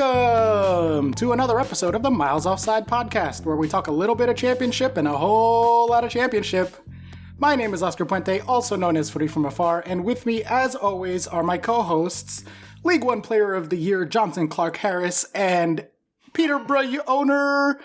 Welcome to another episode of the Miles Offside podcast, where we talk a little bit of championship and a whole lot of championship. My name is Oscar Puente, also known as Free From Afar, and with me, as always, are my co-hosts, League One Player of the Year Johnson Clark Harris and Peterborough owner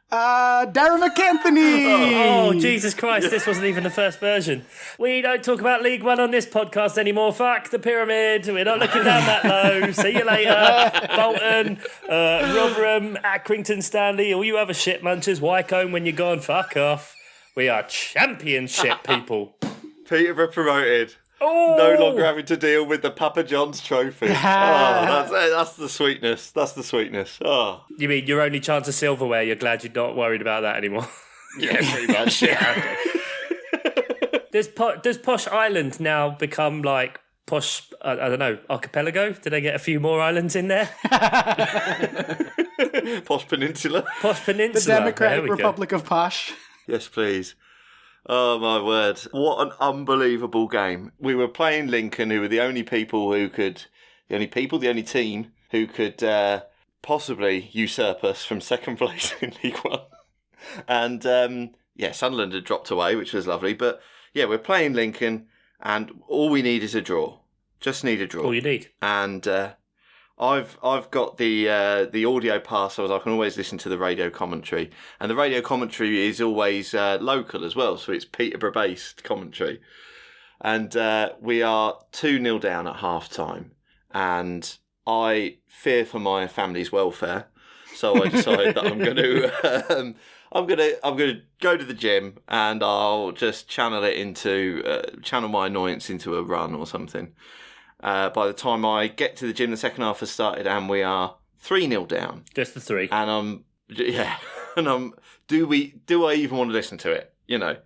Darren McAnthony. Oh, Jesus Christ, this wasn't even the first version. We don't talk about League One on this podcast anymore. Fuck the pyramid. We're not looking down that low. See you later. Bolton, Rotherham, Accrington, Stanley, all you other shit munchers, Wycombe when you're gone, fuck off. We are championship people. Peterborough promoted. Oh. No longer having to deal with the Papa John's trophy. That's the sweetness. That's the sweetness. Oh. You mean your only chance of silverware? You're glad you're not worried about that anymore? Yeah, pretty much. Yeah. Does Posh Island now become like Posh, I don't know, archipelago? Did they get a few more islands in there? Posh Peninsula. Posh Peninsula. The Democratic Republic of Posh. Yes, please. Oh, my word. What an unbelievable game. We were playing Lincoln, who were the only team who could possibly usurp us from second place in League One. And, Sunderland had dropped away, which was lovely. But, yeah, we're playing Lincoln, and all we need is a draw. Just need a draw. All you need. And I've got the audio pass, so I can always listen to the radio commentary. And the radio commentary is always local as well, so it's Peterborough-based commentary. And we are 2-0 down at half-time. And I fear for my family's welfare, so I decided that I'm going to go to the gym and I'll just channel my annoyance into a run or something. By the time I get to the gym, the second half has started and we are 3-0 down. Just the three. And do I even want to listen to it? You know.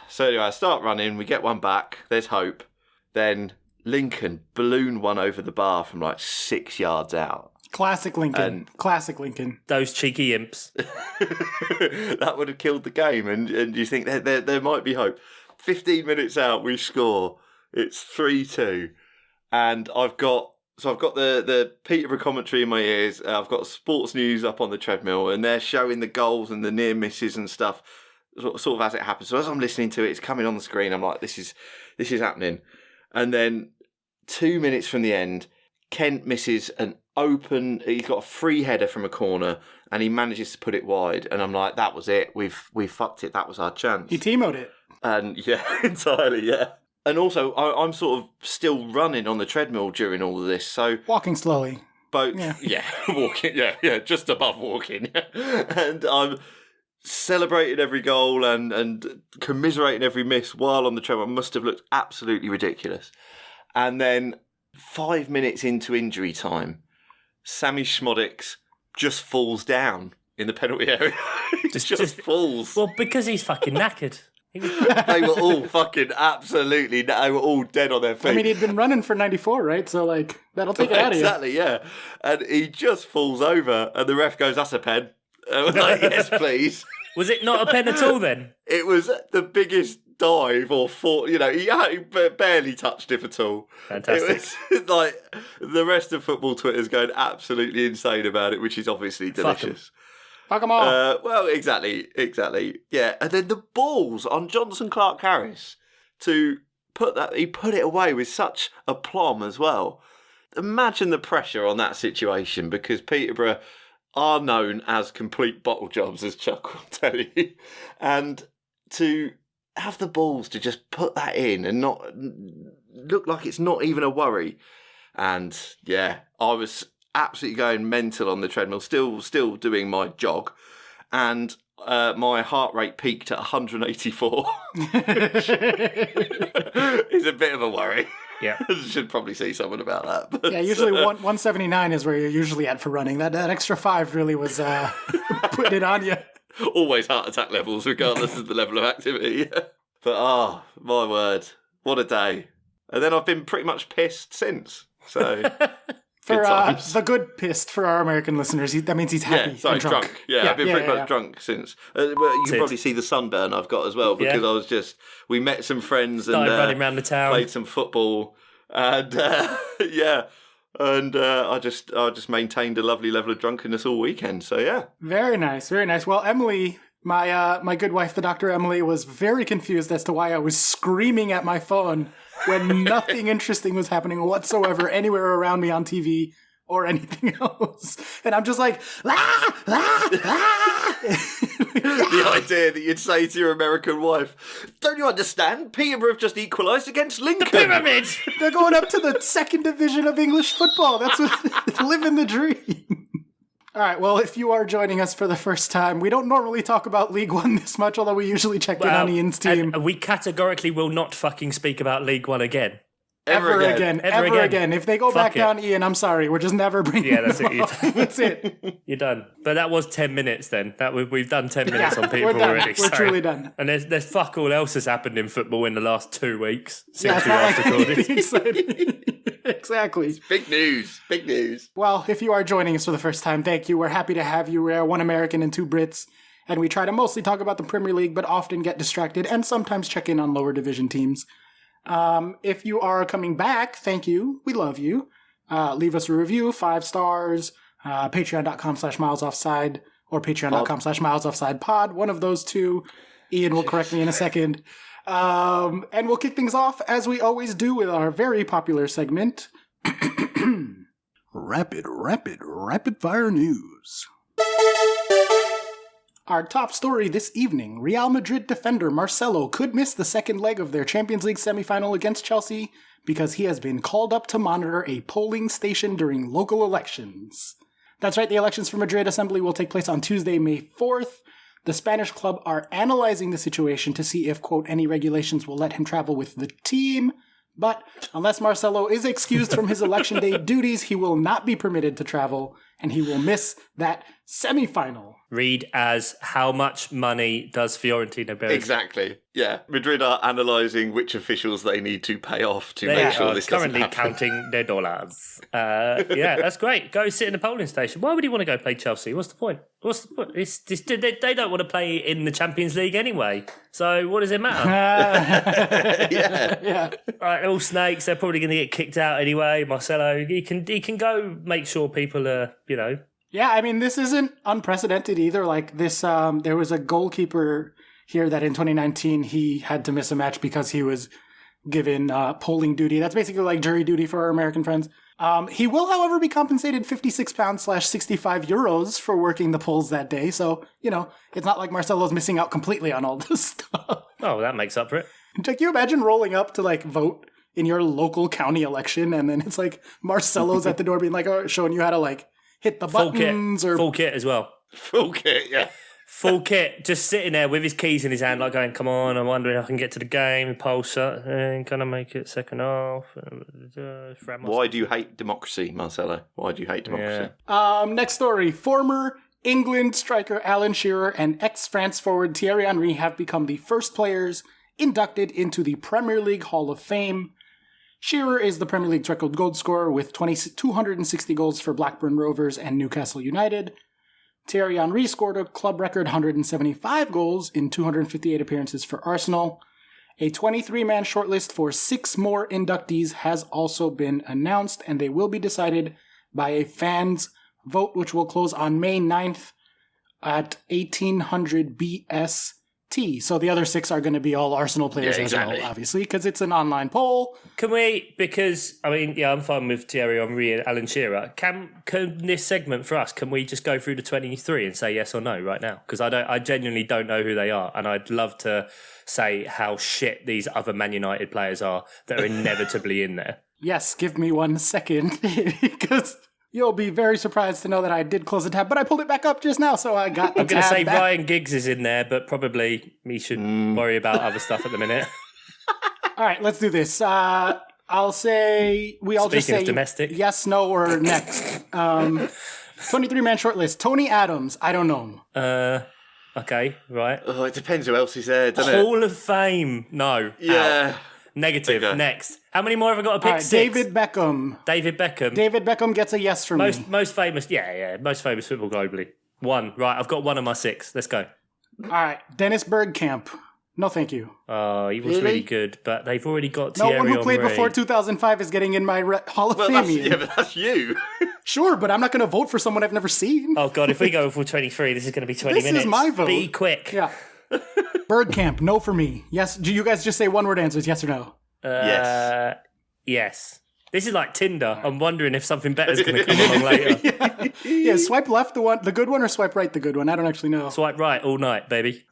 So anyway, I start running, we get one back, there's hope. Then Lincoln balloon one over the bar from like 6 yards out. Classic Lincoln. Classic Lincoln. Those cheeky imps. That would have killed the game, and you think there might be hope. 15 minutes out, we score. It's 3-2, and I've got the Peterborough commentary in my ears. I've got sports news up on the treadmill, and they're showing the goals and the near misses and stuff, sort of as it happens. So as I'm listening to it, it's coming on the screen. I'm like, this is happening, and then 2 minutes from the end, Kent misses an open. He's got a free header from a corner, and he manages to put it wide. And I'm like, that was it. We've fucked it. That was our chance. He T-mo'd it. And yeah, entirely, yeah. And also, I'm sort of still running on the treadmill during all of this, so walking slowly. Walking, just above walking, and I'm celebrating every goal and commiserating every miss while on the treadmill. It must have looked absolutely ridiculous. And then 5 minutes into injury time, Sammy Schmodix just falls down in the penalty area. just falls. Well, because he's fucking knackered. They were all fucking absolutely. They were all dead on their feet. I mean, he'd been running for 94, right? So, like, that'll take it out of you. Exactly, yeah. And he just falls over, and the ref goes, "That's a pen." And I was like, "Yes, please." Was it not a pen at all then? It was the biggest dive or fall. You know, he barely touched it at all. Fantastic. It was like the rest of football Twitter's going absolutely insane about it, which is obviously delicious. Fuck them all. Well, exactly. Yeah, and then the balls on Johnson Clark Harris to he put it away with such aplomb as well. Imagine the pressure on that situation, because Peterborough are known as complete bottle jobs, as Chuck will tell you. And to have the balls to just put that in and not look like it's not even a worry. And yeah, I was absolutely going mental on the treadmill, still doing my jog, and my heart rate peaked at 184. It's a bit of a worry. Yeah, should probably see someone about that. But, yeah, usually 179 is where you're usually at for running. That extra 5 really was putting it on you. Always heart attack levels, regardless of the level of activity. But my word, what a day! And then I've been pretty much pissed since. So. For the good pissed for our American listeners, that means he's happy. Yeah, sorry, drunk. Yeah, I've been pretty much drunk since. Well, you can probably see the sunburn I've got as well, because we met some friends and running around the town, played some football, and And I just maintained a lovely level of drunkenness all weekend. So yeah, Very nice, very nice. Well, Emily, my good wife, the Dr. Emily, was very confused as to why I was screaming at my phone when nothing interesting was happening whatsoever anywhere around me on TV or anything else. And I'm just like, ah, ah, ah. the idea that you'd say to your American wife, "Don't you understand? Peterborough have just equalised against Lincoln." Pyramid! They're going up to the second division of English football. That's what, living the dream. All right, well, if you are joining us for the first time, we don't normally talk about League One this much, although we usually check in on Ian's team. And we categorically will not fucking speak about League One again. Ever again. If they go back down, Ian, I'm sorry. We're just never bringing that's them up. That's it. You're done. But that was 10 minutes then. We've done 10 minutes on Peterborough already. We're truly done. And there's fuck all else has happened in football in the last 2 weeks since we last recorded. Exactly. Big news. Well, if you are joining us for the first time, thank you. We're happy to have you. We're one American and two Brits. And we try to mostly talk about the Premier League, but often get distracted and sometimes check in on lower division teams. If you are coming back, thank you. We love you. Leave us a review, 5 stars, patreon.com/milesoffside or patreon.com/milesoffsidepod. One of those two. Ian will correct me in a second. And we'll kick things off as we always do with our very popular segment. Rapid fire news. Our top story this evening, Real Madrid defender Marcelo could miss the second leg of their Champions League semi-final against Chelsea because he has been called up to monitor a polling station during local elections. That's right, the elections for Madrid Assembly will take place on Tuesday, May 4th. The Spanish club are analyzing the situation to see if, quote, any regulations will let him travel with the team. But unless Marcelo is excused from his election day duties, he will not be permitted to travel, and he will miss that semi-final. Read as how much money does Fiorentina build? Exactly. Yeah. Madrid are analysing which officials they need to pay off to make sure this doesn't happen. Currently counting their dollars. Yeah, that's great. Go sit in a polling station. Why would he want to go play Chelsea? What's the point? They don't want to play in the Champions League anyway. So what does it matter? Yeah. All right, all snakes. They're probably going to get kicked out anyway. Marcelo, he can go make sure people are, Yeah, I mean, this isn't unprecedented either. Like this, there was a goalkeeper here that in 2019 he had to miss a match because he was given polling duty. That's basically like jury duty for our American friends. He will, however, be compensated £56/65 for working the polls that day. So, it's not like Marcelo's missing out completely on all this stuff. Oh, that makes up for it. Can you imagine rolling up to vote in your local county election and then it's like Marcelo's at the door being like, showing you how to hit the buttons full kit as well. Full kit, yeah. Full kit, just sitting there with his keys in his hand, going, come on, I'm wondering if I can get to the game, pulse shut, can I make it second half? Why do you hate democracy, Marcelo? Why do you hate democracy? Yeah. Next story. Former England striker Alan Shearer and ex-France forward Thierry Henry have become the first players inducted into the Premier League Hall of Fame. Shearer is the Premier League's record goal scorer with 260 goals for Blackburn Rovers and Newcastle United. Thierry Henry scored a club record 175 goals in 258 appearances for Arsenal. A 23-man shortlist for 6 more inductees has also been announced, and they will be decided by a fans' vote, which will close on May 9th at 1800 BST. So the other 6 are going to be all Arsenal players as well, obviously, because it's an online poll. Can we, I'm fine with Thierry Henry and Alan Shearer. Can this segment for us, can we just go through the 23 and say yes or no right now? Because I genuinely don't know who they are, and I'd love to say how shit these other Man United players are that are inevitably in there. Yes, give me 1 second, because you'll be very surprised to know that I did close the tab, but I pulled it back up just now, so I got the I'm going to say back. Ryan Giggs is in there, but probably he should worry about other stuff at the minute. All right, let's do this. I'll say we all just say domestic. Yes, no, or next. 23-man shortlist. Tony Adams. I don't know. Okay, right. Oh, it depends who else is there, doesn't it? Hall of Fame. No. Yeah. Out. Negative. Okay. Next. How many more have I got to pick? Right, 6. David Beckham. David Beckham gets a yes from me. Most famous. Yeah. Most famous football globally. 1. Right, I've got 1 of my 6. Let's go. All right. Dennis Bergkamp. No, thank you. Oh, he was really good, but they've already got No Thierry one who played Henry. before 2005 is getting in my Hall of Fame. Yeah, but that's you. Sure, but I'm not going to vote for someone I've never seen. Oh, God, if we go for 23, this is going to be 20 This minutes. is my vote. Be quick. Yeah. Birdcamp, no for me. Yes. Do you guys just say one-word answers, yes or no? Yes. Yes. This is like Tinder. I'm wondering if something better is going to come along later. Yeah, swipe left the good one, or swipe right the good one? I don't actually know. Swipe right all night, baby.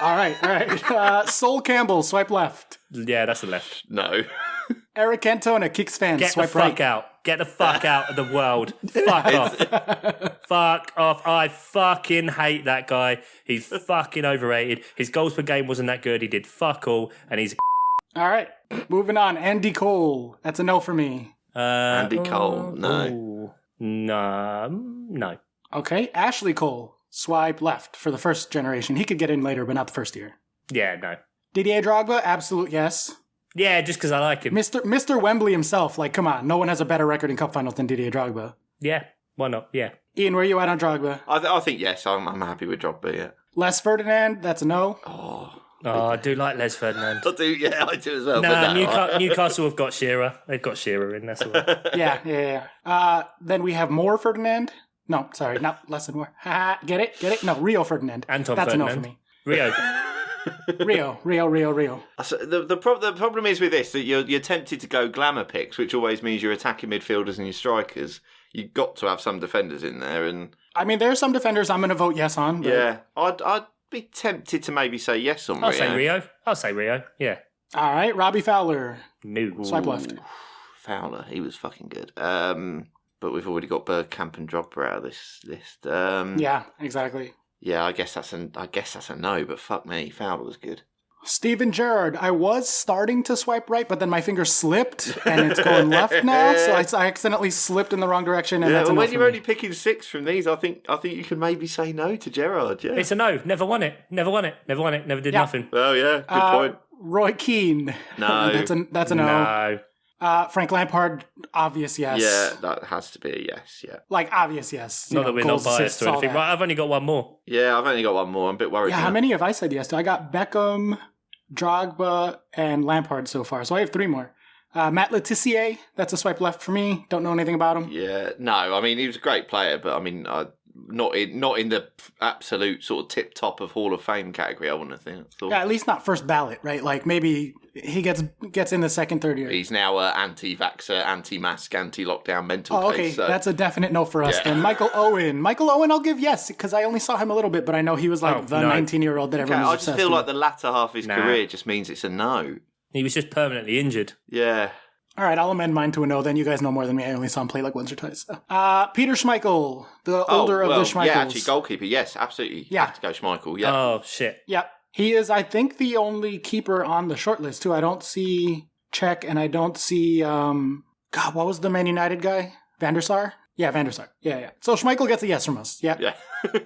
All right. Sol Campbell, swipe left. Yeah, that's the left. No. Eric Cantona, Kicks fans, Get swipe the fuck right. out. Get the fuck out of the world. Fuck off. Fuck off. I fucking hate that guy. He's fucking overrated. His goals per game wasn't that good. He did fuck all, and he's All right, moving on. Andy Cole, that's a no for me. Andy Cole, no. Ooh, no. Okay, Ashley Cole, swipe left for the first generation. He could get in later, but not the first year. Yeah, no. Didier Drogba, absolute yes. Yeah, just because I like him. Mr. Wembley himself, like, come on, no one has a better record in cup finals than Didier Drogba. Yeah, why not? Yeah. Ian, where are you at on Drogba? I think yes. I'm happy with Drogba. Yeah. Les Ferdinand, that's a no. Oh, I do like Les Ferdinand. I do. Yeah, I do as well. Nah, but no, Newcastle have got Shearer. They've got Shearer in, that's all right. Yeah. Then we have more Ferdinand. No, sorry, not less than more. Get it? No, Rio Ferdinand. Anton that's Ferdinand. a no for me. Rio. Rio. So the problem is with this that you're tempted to go glamour picks, which always means you're attacking midfielders and your strikers. You've got to have some defenders in there, and I mean, there are some defenders I'm going to vote yes on. But... yeah, I'd be tempted to maybe say yes on Rio. I'll say Rio. Yeah. All right, Robbie Fowler. No. Swipe left. Fowler, he was fucking good. But we've already got Bergkamp and Drogba out of this list. Yeah, exactly. Yeah, I guess that's a no. But fuck me, Fowler was good. Steven Gerrard. I was starting to swipe right, but then my finger slipped and it's going left now. So I accidentally slipped in the wrong direction. And that's a no when for you're me. only picking 6 from these, I think you can maybe say no to Gerrard. Yeah, It's a no. Never won it. Never did nothing. Oh yeah, good point. Roy Keane. No. that's a no. Frank Lampard, obvious yes. Yeah, that has to be a yes. Yeah. Like obvious yes. Not that we're not goals, biased assists, or all anything. that. Right, I've only got one more. Yeah, I've only got one more. I'm a bit worried. Yeah, now. how many have I said yes to? I got Beckham, Drogba, and Lampard so far. So I have 3 more. Matt Letizia, that's a swipe left for me. Don't know anything about him. Yeah, no, I mean he was a great player, but I mean not in the absolute sort of tip top of Hall of Fame category. I wouldn't think. Yeah, at least not first ballot, right? Like maybe he gets in the second, third year. He's now anti-vaxxer, anti-mask, anti-lockdown mental Oh, okay, case. So. that's a definite no for us Yeah. then. Michael Owen, I'll give yes because I only saw him a little bit, but I know he was like the 19-year-old that everyone I was just obsessed feel with. like the latter half of his career just means it's a no. He was just permanently injured. Yeah. All right, I'll amend mine to a no. Then you guys know more than me. I only saw him play like once or twice. So. Peter Schmeichel, the older of the Schmeichels. Yeah, actually, goalkeeper. Yes, absolutely. Yeah. Have to go Schmeichel. Yeah. Oh, shit. Yeah, he is. I think the only keeper on the short list too. I don't see Czech, and I don't see. God, what was the Man United guy? Van der Sar. Yeah, Van der Sar. Yeah. So Schmeichel gets a yes from us. Yeah. Yeah.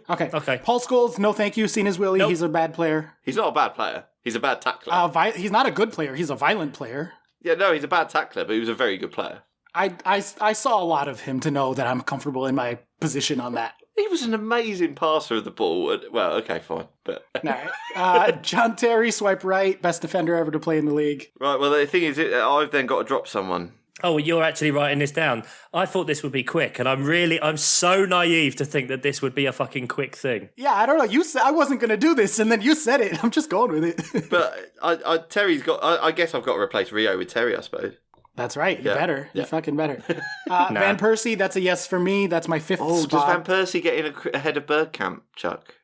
Okay. Paul Scholes, no thank you. Seen his Willie. Nope. He's a bad player. He's not a bad player. He's a bad tackler. He's not a good player. He's a violent player. Yeah, no, he's a bad tackler, but he was a very good player. I saw a lot of him to know that I'm comfortable in my position on that. He was an amazing passer of the ball. Well, okay, fine. But John Terry, swipe right, best defender ever to play in the league. right, well, the thing is, I've then got to drop someone. Oh, you're actually writing this down. I thought this would be quick, and I'm so naive to think that this would be a fucking quick thing. Yeah, I don't know. You said I wasn't going to do this, and then you said it. I'm just going with it. But Terry's got. I guess I've got to replace Rio with Terry, I suppose. That's right. You better. Yeah. You fucking better. Van Persie, that's a yes for me. That's my 5th Oh, spot. does Van Persie get in ahead of Bergkamp, Chuck?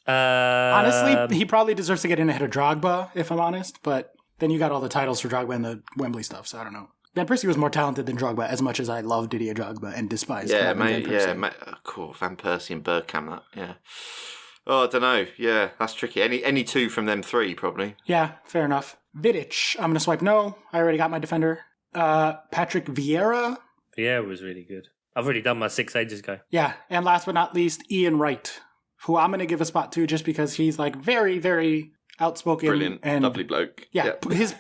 Honestly, he probably deserves to get in ahead of Drogba, if I'm honest. But then you got all the titles for Drogba and the Wembley stuff, so I don't know. Van Persie was more talented than Drogba, as much as I love Didier Drogba and despised Yeah, Van mate. Persie. Yeah, mate. Oh, cool. Van Persie and Bergkamp. That. Yeah. Oh, I don't know. Yeah, that's tricky. Any 2 from them 3, probably. Yeah, fair enough. Vidic, I'm going to swipe no. I already got my defender. Patrick Vieira. Vieira was really good. I've already done my 6 ages ago. Yeah, and last but not least, Ian Wright, who I'm going to give a spot to just because he's like very, very outspoken. Brilliant. And lovely bloke. Yeah, his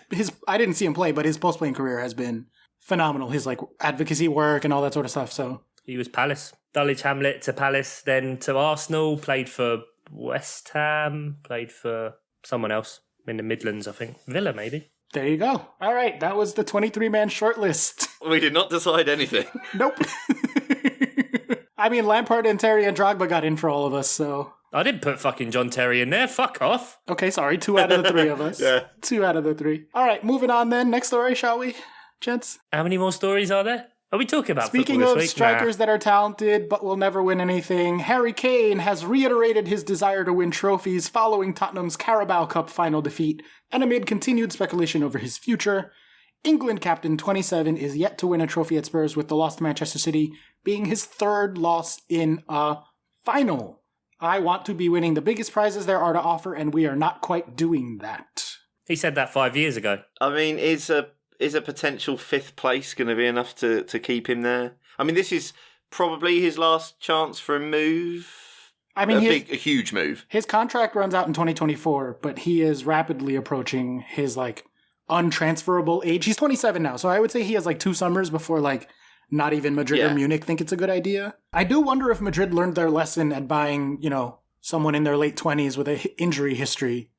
I didn't see him play, but his post-playing career has been phenomenal. His like advocacy work and all that sort of stuff. So He was Palace. Dulwich Hamlet to Palace, then to Arsenal, played for West Ham, played for someone else. in the Midlands, I think. Villa, maybe. There you go. All right, that was the 23-man shortlist. We did not decide anything. Nope. I mean, Lampard and Terry and Drogba got in for all of us, so... I didn't put fucking John Terry in there. Fuck off. Okay, sorry. 2 out of the 3 of us. Yeah. 2 out of the 3. All right, moving on then. Next story, shall we, gents? How many more stories are there? Are we talking about Speaking football of this week? strikers that are talented but will never win anything, Harry Kane has reiterated his desire to win trophies following Tottenham's Carabao Cup final defeat and amid continued speculation over his future. England captain 27 is yet to win a trophy at Spurs, with the loss to Manchester City being his 3rd loss in a final. I want to be winning the biggest prizes there are to offer, and we are not quite doing that. He said that 5 years ago. I mean, is a potential 5th place going to be enough to keep him there? I mean, this is probably his last chance for a move. I mean, a huge move. His contract runs out in 2024, but he is rapidly approaching his untransferable age. He's 27 now, so I would say he has 2 summers before not even Madrid or Munich think it's a good idea. I do wonder if Madrid learned their lesson at buying, someone in their late 20s with an injury history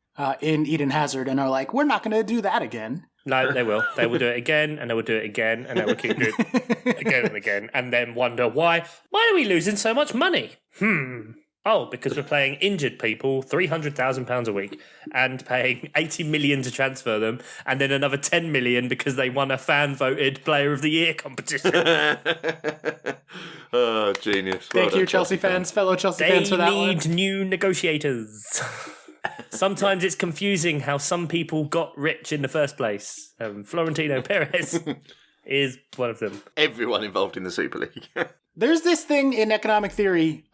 in Eden Hazard and are like, we're not going to do that again. No, they will. They will do it again, and they will do it again, and they will keep doing it again and again, and then wonder why. Why are we losing so much money? Oh, because we're paying injured people £300,000 a week and paying 80 million to transfer them, and then another 10 million because they won a fan-voted Player of the Year competition. Oh, genius. Thank you, Chelsea fans, fellow Chelsea fans, for that one. They need new negotiators. Sometimes it's confusing how some people got rich in the first place. Florentino Perez is one of them. Everyone involved in the Super League. There's this thing in economic theory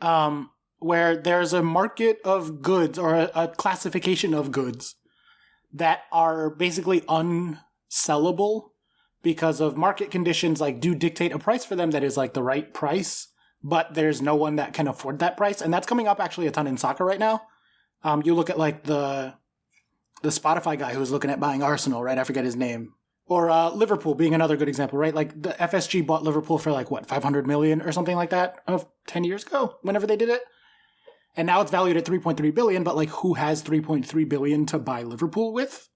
where there's a market of goods or a classification of goods that are basically unsellable because of market conditions do dictate a price for them that is the right price, but there's no one that can afford that price. And that's coming up actually a ton in soccer right now. You look at the Spotify guy who was looking at buying Arsenal, right? I forget his name. Or Liverpool being another good example, right? The FSG bought Liverpool for 500 million or something like that 10 years ago, whenever they did it. And now it's valued at 3.3 billion, but who has 3.3 billion to buy Liverpool with?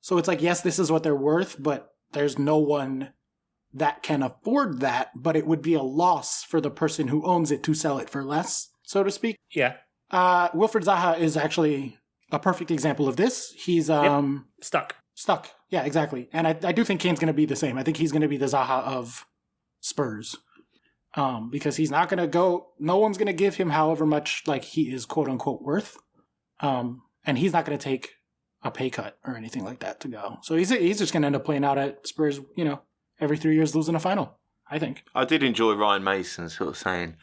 So it's yes, this is what they're worth, but there's no one that can afford that, but it would be a loss for the person who owns it to sell it for less, so to speak. Yeah. Wilfried Zaha is actually a perfect example of this. He's Stuck. Yeah, exactly. And I do think Kane's going to be the same. I think he's going to be the Zaha of Spurs. Because he's not going to go, no one's going to give him however much he is quote unquote worth. And he's not going to take a pay cut or anything like that to go. So he's just going to end up playing out at Spurs, every 3 years losing a final, I think. I did enjoy Ryan Mason sort of saying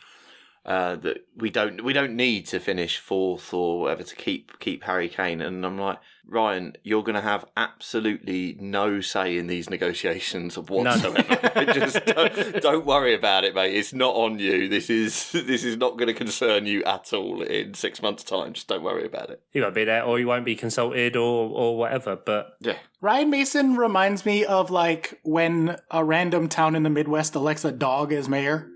that we don't need to finish 4th or whatever to keep Harry Kane. And I'm like, Ryan, you're going to have absolutely no say in these negotiations whatsoever. Just don't worry about it, mate. It's not on you. This is not going to concern you at all in 6 months' time. Just don't worry about it. You won't be there, or you won't be consulted, or whatever. But yeah, Ryan Mason reminds me of when a random town in the Midwest elects a dog as mayor.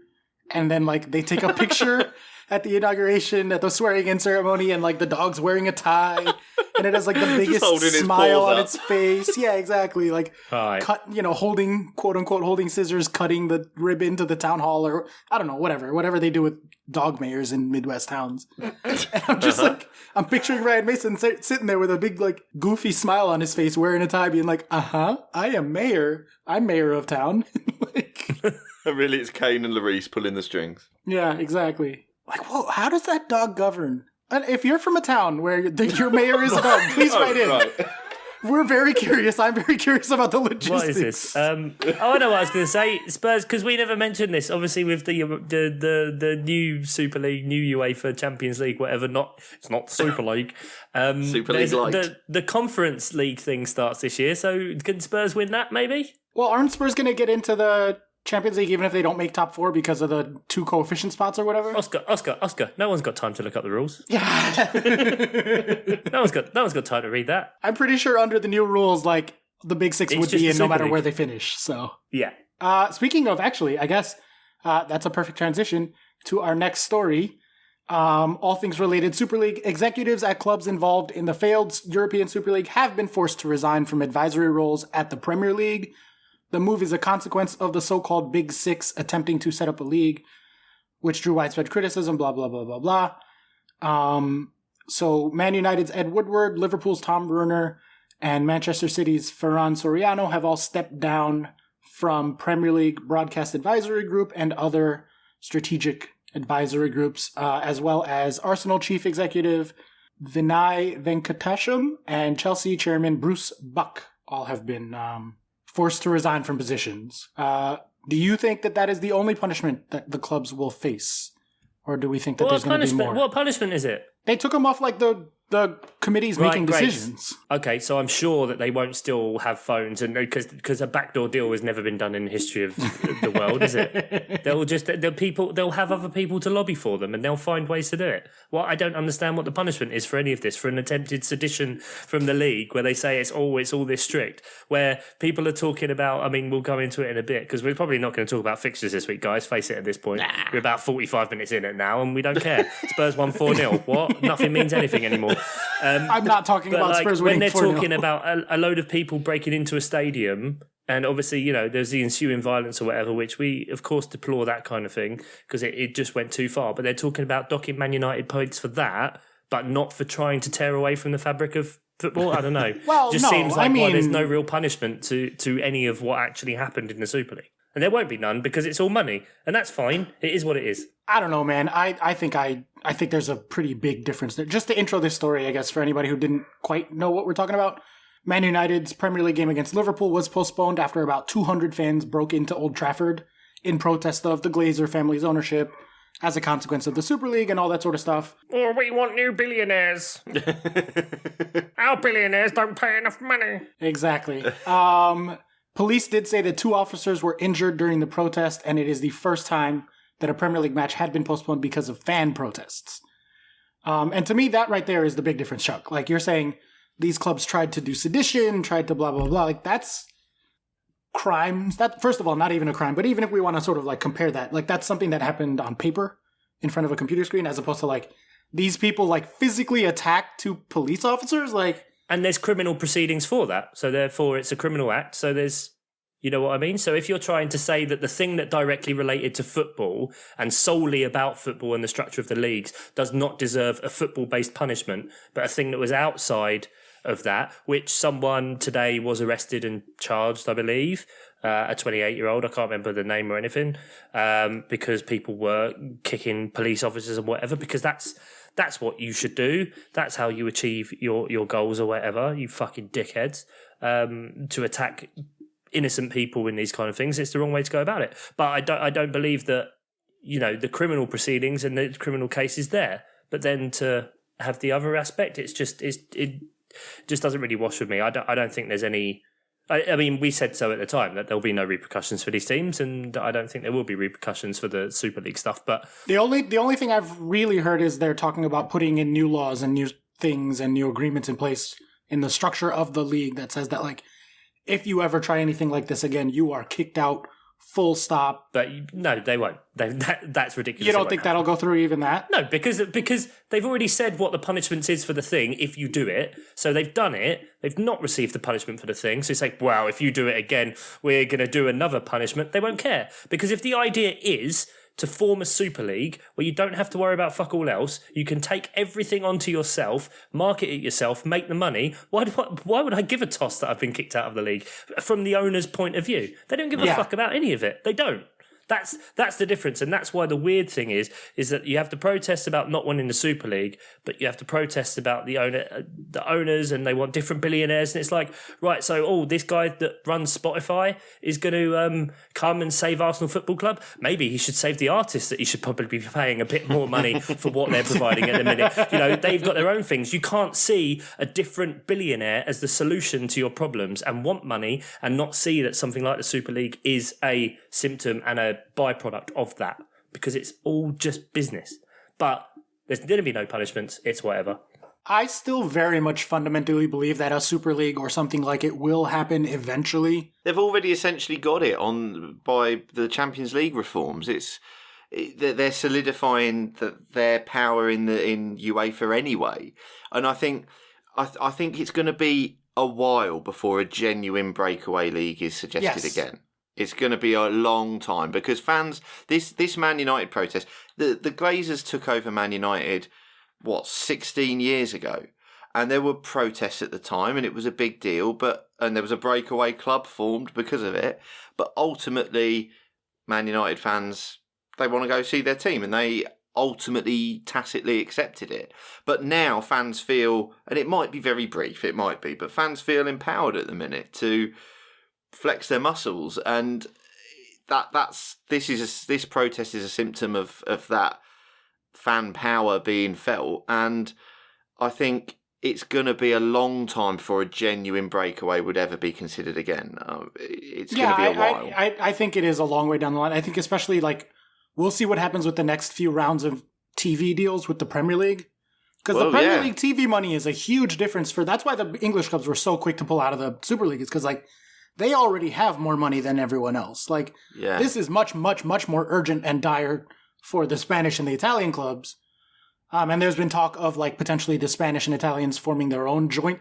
And then, they take a picture at the inauguration, at the swearing-in ceremony, and, the dog's wearing a tie, and it has, the biggest smile on its face. Yeah, exactly. Holding, quote-unquote, holding scissors, cutting the ribbon to the town hall, or, I don't know, whatever they do with dog mayors in Midwest towns. And I'm just, I'm picturing Ryan Mason sitting there with a big, goofy smile on his face, wearing a tie, being I am mayor. I'm mayor of town. Really, it's Kane and Lloris pulling the strings. Yeah, exactly. Whoa, how does that dog govern? And if you're from a town where your mayor is a dog, please write in. Right. We're very curious. I'm very curious about the logistics. What is this? I know what I was going to say. Spurs, because we never mentioned this. Obviously, with the new Super League, new UEFA Champions League, whatever. It's not the Super League. Super League Light. The Conference League thing starts this year. So can Spurs win that? Maybe. Well, aren't Spurs going to get into the Champions League even if they don't make top 4 because of the 2 coefficient spots or whatever? Oscar. No one's got time to look up the rules. Yeah. No one's got time to read that. I'm pretty sure under the new rules, the Big Six would be in no matter where they finish. So yeah. Speaking of, actually, I guess that's a perfect transition to our next story. All things related, Super League executives at clubs involved in the failed European Super League have been forced to resign from advisory roles at the Premier League. The move is a consequence of the so-called Big Six attempting to set up a league, which drew widespread criticism, blah, blah, blah, blah, blah. So Man United's Ed Woodward, Liverpool's Tom Brunner, and Manchester City's Ferran Soriano have all stepped down from Premier League Broadcast Advisory Group and other strategic advisory groups, as well as Arsenal Chief Executive Vinay Venkatesham and Chelsea Chairman Bruce Buck all have been forced to resign from positions. Do you think that is the only punishment that the clubs will face? Or do we think that there's going to be more? What punishment is it? They took them off like the committees making decisions. Okay, so I'm sure that they won't still have phones, and because a backdoor deal has never been done in the history of the world, is it? They'll have other people to lobby for them, and they'll find ways to do it. Well, I don't understand what the punishment is for any of this, for an attempted sedition from the league, where they say it's all this strict, where people are talking about. I mean, we'll go into it in a bit because we're probably not going to talk about fixtures this week, guys. Face it, at this point, we're about 45 minutes in it now, and we don't care. Spurs won 4-0. What? Nothing means anything anymore. I'm not talking about Spurs winning 4-0. When they're talking about a load of people breaking into a stadium, and obviously, there's the ensuing violence or whatever, which we, of course, deplore that kind of thing because it just went too far. But they're talking about docking Man United points for that, but not for trying to tear away from the fabric of football. I don't know. Well, it just seems like there's no real punishment to any of what actually happened in the Super League. And there won't be none because it's all money. And that's fine. It is what it is. I don't know, man. I think there's a pretty big difference there. Just to intro this story, I guess, for anybody who didn't quite know what we're talking about, Man United's Premier League game against Liverpool was postponed after about 200 fans broke into Old Trafford in protest of the Glazer family's ownership as a consequence of the Super League and all that sort of stuff. Oh, we want new billionaires. Our billionaires don't pay enough money. Exactly. Police did say that 2 officers were injured during the protest, and it is the first time that a Premier League match had been postponed because of fan protests. And to me, that right there is the big difference, Chuck. Like, you're saying these clubs tried to do sedition, tried to blah, blah, blah. Like, that's crimes. That, first of all, not even a crime. But even if we want to sort of, like, compare that, like, that's something that happened on paper in front of a computer screen as opposed to, like, these people, like, physically attacked 2 police officers. Like... And there's criminal proceedings for that. So therefore, it's a criminal act. So there's... You know what I mean? So if you're trying to say that the thing that directly related to football and solely about football and the structure of the leagues does not deserve a football-based punishment, but a thing that was outside of that, which someone today was arrested and charged, I believe, a 28-year-old, I can't remember the name or anything, because people were kicking police officers and whatever, because that's what you should do. That's how you achieve your goals or whatever, you fucking dickheads, to attack innocent people in these kind of things. It's the wrong way to go about it. But I don't believe that, the criminal proceedings and the criminal case is there. But then to have the other aspect, it just doesn't really wash with me. I don't think there's any... I mean, we said so at the time that there'll be no repercussions for these teams, and I don't think there will be repercussions for the Super League stuff. But the only thing I've really heard is they're talking about putting in new laws and new things and new agreements in place in the structure of the league that says that, like, if you ever try anything like this again, you are kicked out, full stop. But no, they won't. That's ridiculous. You don't think that'll go through even that? No, because they've already said what the punishment is for the thing if you do it. So they've done it. They've not received the punishment for the thing. So it's like, wow, if you do it again, we're going to do another punishment. They won't care. Because if the idea is to form a Super League where you don't have to worry about fuck all else, you can take everything onto yourself, market it yourself, make the money. Why would I give a toss that I've been kicked out of the league? From the owner's point of view, they don't give a fuck about any of it. They don't. That's the difference, and that's why the weird thing is that you have to protest about not wanting the Super League, but you have to protest about the owners, and they want different billionaires, and it's like, right, so this guy that runs Spotify is going to come and save Arsenal Football Club. Maybe he should save the artists that he should probably be paying a bit more money for what they're providing at the minute. They've got their own things. You can't see a different billionaire as the solution to your problems and want money and not see that something like the Super League is a symptom and a byproduct of that, because it's all just business. But there's going to be no punishments. It's whatever. I still very much fundamentally believe that a Super League or something like it will happen eventually. They've already essentially got it on by the Champions League reforms. It's they're solidifying their power in UEFA anyway. And I think it's going to be a while before a genuine breakaway league is suggested again. It's going to be a long time because fans, this Man United protest, the Glazers took over Man United, 16 years ago? And there were protests at the time and it was a big deal, and there was a breakaway club formed because of it. But ultimately, Man United fans, they want to go see their team and they ultimately tacitly accepted it. But now fans feel, and it might be very brief, but fans feel empowered at the minute to flex their muscles, and this protest is a symptom of that fan power being felt, and I think it's going to be a long time before a genuine breakaway would ever be considered again. It's going to be a while. I think it is a long way down the line. I think especially we'll see what happens with the next few rounds of TV deals with the Premier League. Because the Premier League TV money is a huge difference that's why the English clubs were so quick to pull out of the Super League. It's because they already have more money than everyone else. This is much, much, much more urgent and dire for the Spanish and the Italian clubs. And there's been talk of potentially the Spanish and Italians forming their own joint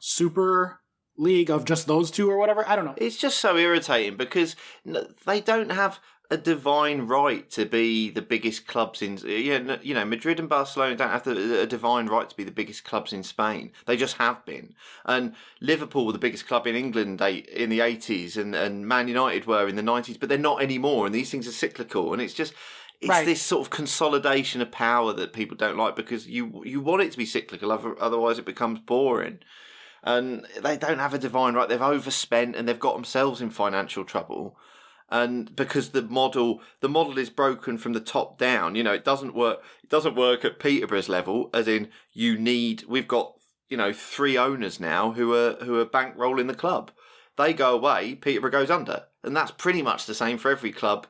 Super League of just those two or whatever. I don't know. It's just so irritating because they don't have a divine right to be the biggest clubs in, Madrid and Barcelona don't have a divine right to be the biggest clubs in Spain. They just have been. And Liverpool were the biggest club in England in the 80s and Man United were in the 90s, but they're not anymore. And these things are cyclical. And it's this sort of consolidation of power that people don't like because you want it to be cyclical, otherwise it becomes boring. And they don't have a divine right. They've overspent and they've got themselves in financial trouble. And because the model is broken from the top down, it doesn't work. It doesn't work at Peterborough's level, as in we've got 3 owners now who are bankrolling the club. They go away, Peterborough goes under, and that's pretty much the same for every club,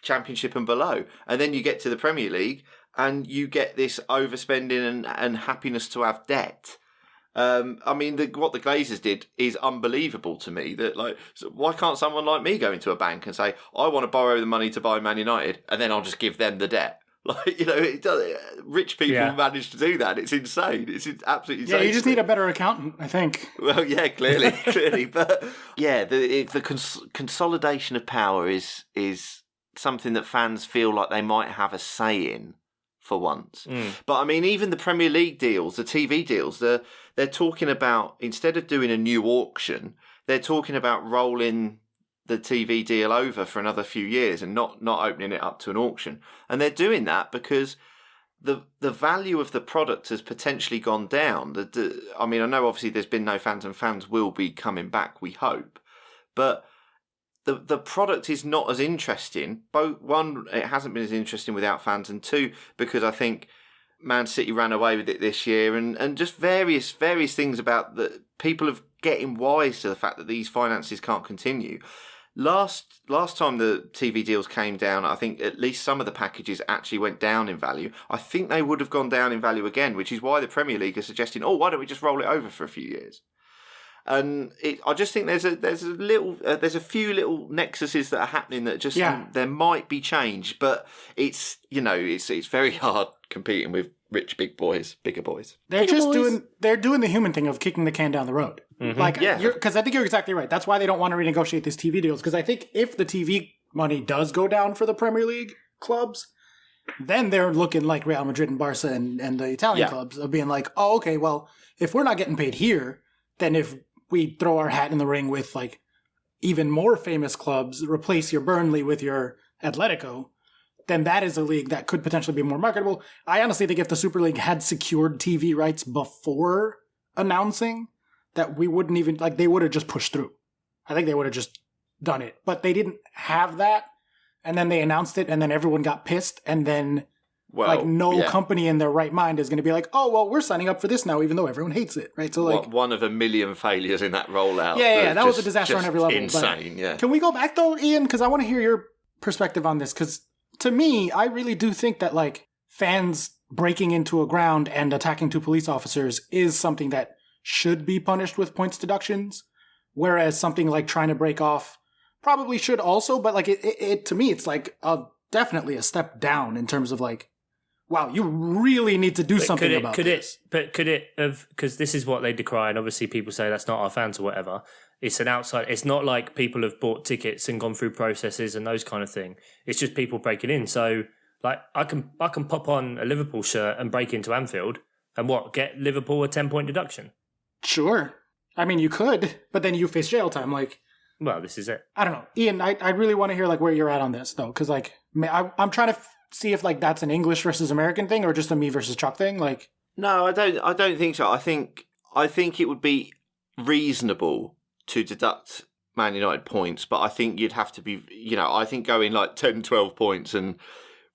Championship and below. And then you get to the Premier League, and you get this overspending and happiness to have debt. What the Glazers did is unbelievable to me. That why can't someone like me go into a bank and say, I want to borrow the money to buy Man United, and then I'll just give them the debt? It does. Rich people manage to do that. It's insane. It's absolutely insane. Yeah, you just need a better accountant, I think. Well, yeah, clearly, but yeah, the consolidation of power is something that fans feel like they might have a say in. For once. But even the Premier League deals, the TV deals, they're talking about, instead of doing a new auction, they're talking about rolling the TV deal over for another few years and not opening it up to an auction. And they're doing that because the value of the product has potentially gone down. I know obviously there's been no fans and fans will be coming back, we hope. But the product is not as interesting. One, it hasn't been as interesting without fans, and two, because I think Man City ran away with it this year, and just various things about the people of getting wise to the fact that these finances can't continue. Last time the TV deals came down, I think at least some of the packages actually went down in value. I think they would have gone down in value again, which is why the Premier League is suggesting, why don't we just roll it over for a few years? And I just think there's a few little nexuses that are happening that just there might be change, but it's very hard competing with rich bigger boys. They're doing the human thing of kicking the can down the road. Mm-hmm. Because I think you're exactly right. That's why they don't want to renegotiate these TV deals. Because I think if the TV money does go down for the Premier League clubs, then they're looking like Real Madrid and Barca and the Italian clubs of being like, oh, okay, well, if we're not getting paid here, then if we throw our hat in the ring with even more famous clubs, replace your Burnley with your Atletico, then that is a league that could potentially be more marketable. I honestly think if the Super League had secured TV rights before announcing, that we wouldn't even, they would have just pushed through. I think they would have just done it. But they didn't have that, and then they announced it, and then everyone got pissed, and then company in their right mind is going to be like, oh, well, we're signing up for this now, even though everyone hates it, right? So one of a million failures in that rollout. Yeah, that was a disaster on every level. Insane, yeah. Can we go back though, Ian? Because I want to hear your perspective on this. Because to me, I really do think that fans breaking into a ground and attacking 2 police officers is something that should be punished with points deductions, whereas something like trying to break off probably should also. But it to me, it's like a definitely a step down in terms of like, wow, you really need to do something about this. Could it have, because this is what they decry, and obviously people say that's not our fans or whatever. It's an outside, it's not like people have bought tickets and gone through processes and those kind of thing. It's just people breaking in. So like I can pop on a Liverpool shirt and break into Anfield and get Liverpool a 10-point deduction. Sure. I mean, you could, but then you face jail time. Like, well, this is it. I don't know. Ian, I really want to hear like where you're at on this though. Cause like, I'm trying to see if like that's an English versus American thing or just a me versus Chuck thing. Like, no, I don't think so. I think it would be reasonable to deduct Man United points, but I think you'd have to be, I think going like 10, 12 points and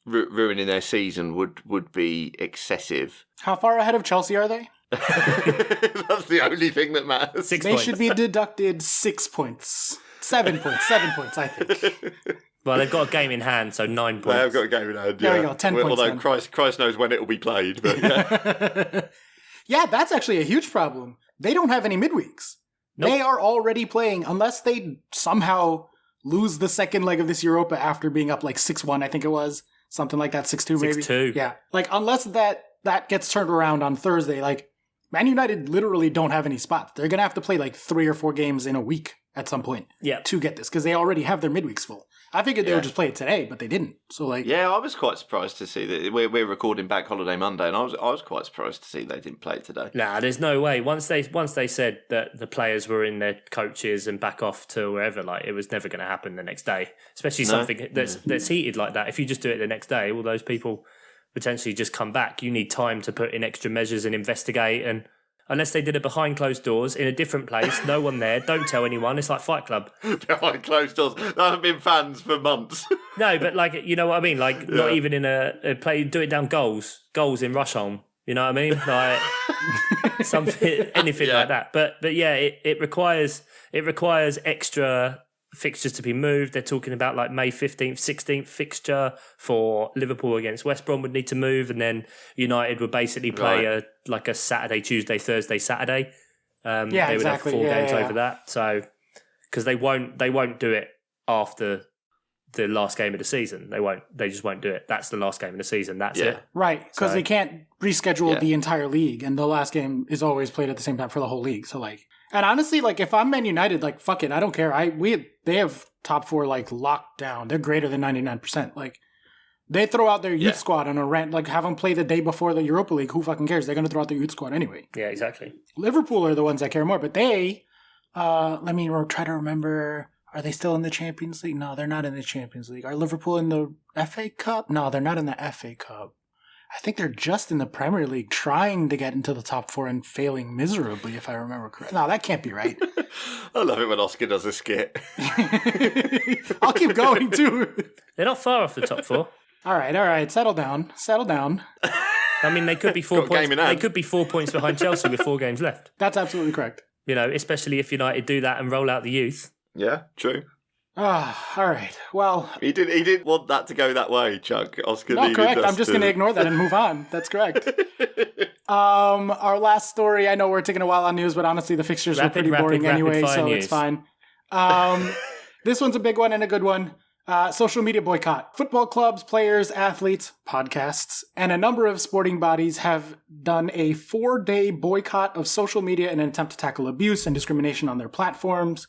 ruining their season would be excessive. How far ahead of Chelsea are they? That's the only thing that matters. They should be deducted 6 points. 7 points. 7 points, I think. Well, they've got a game in hand, so 9 points. They have got a game in hand, yeah. There we go, 10 points. Although Christ knows when it will be played, but yeah. Yeah, that's actually a huge problem. They don't have any midweeks. Nope. They are already playing, unless they somehow lose the second leg of this Europa after being up like 6-1, I think it was. Something like that, 6-2 maybe. 6-2. Yeah. Like, unless that gets turned around on Thursday, like, Man United literally don't have any spots. They're going to have to play like 3 or 4 games in a week at some point to get this, because they already have their midweeks full. I figured they would just play it today, but they didn't. So like, yeah, I was quite surprised to see that we're recording Bank Holiday Monday, and I was quite surprised to see they didn't play it today. Nah, there's no way. Once they said that the players were in their coaches and back off to wherever, like it was never going to happen the next day. Especially something that's heated like that. If you just do it the next day, all those people potentially just come back. You need time to put in extra measures and investigate, and unless they did it behind closed doors in a different place, no one there, don't tell anyone. It's like Fight Club. Behind closed doors. There haven't been fans for months. No, but like, you know what I mean? Like, not even in a play, do it down goals in Rusholme. You know what I mean? Like, something, anything like that. But yeah, it requires extra fixtures to be moved. They're talking about like May 15th, 16th fixture for Liverpool against West Brom would need to move, and then United would basically play a Saturday, Tuesday, Thursday, Saturday. They would have 4 games over that. So because they won't do it after the last game of the season. They just won't do it. That's the last game of the season. That's it. Right, because they can't reschedule the entire league, and the last game is always played at the same time for the whole league. So like, and honestly, like if I'm Man United, like fuck it, I don't care. They have top 4 like locked down. They're greater than 99%. Like they throw out their youth squad on a rent, like have them play the day before the Europa League. Who fucking cares? They're going to throw out their youth squad anyway. Yeah, exactly. Liverpool are the ones that care more, but they, let me try to remember. Are they still in the Champions League? No, they're not in the Champions League. Are Liverpool in the FA Cup? No, they're not in the FA Cup. I think they're just in the Premier League trying to get into the top 4 and failing miserably, if I remember correctly. No, that can't be right. I love it when Oscar does a skit. I'll keep going, too. They're not far off the top 4. All right. Settle down. I mean, they could be 4 points. They could be 4 points behind Chelsea with 4 games left. That's absolutely correct. You know, especially if United do that and roll out the youth. Yeah, true. All right. Well, he didn't want that to go that way, Chuck. Oscar no, correct. I'm just going to ignore that and move on. That's correct. Our last story. I know we're taking a while on news, but honestly, the fixtures were pretty boring anyway, so it's fine. This one's a big one and a good one. Social media boycott. Football clubs, players, athletes, podcasts, and a number of sporting bodies have done a 4-day boycott of social media in an attempt to tackle abuse and discrimination on their platforms.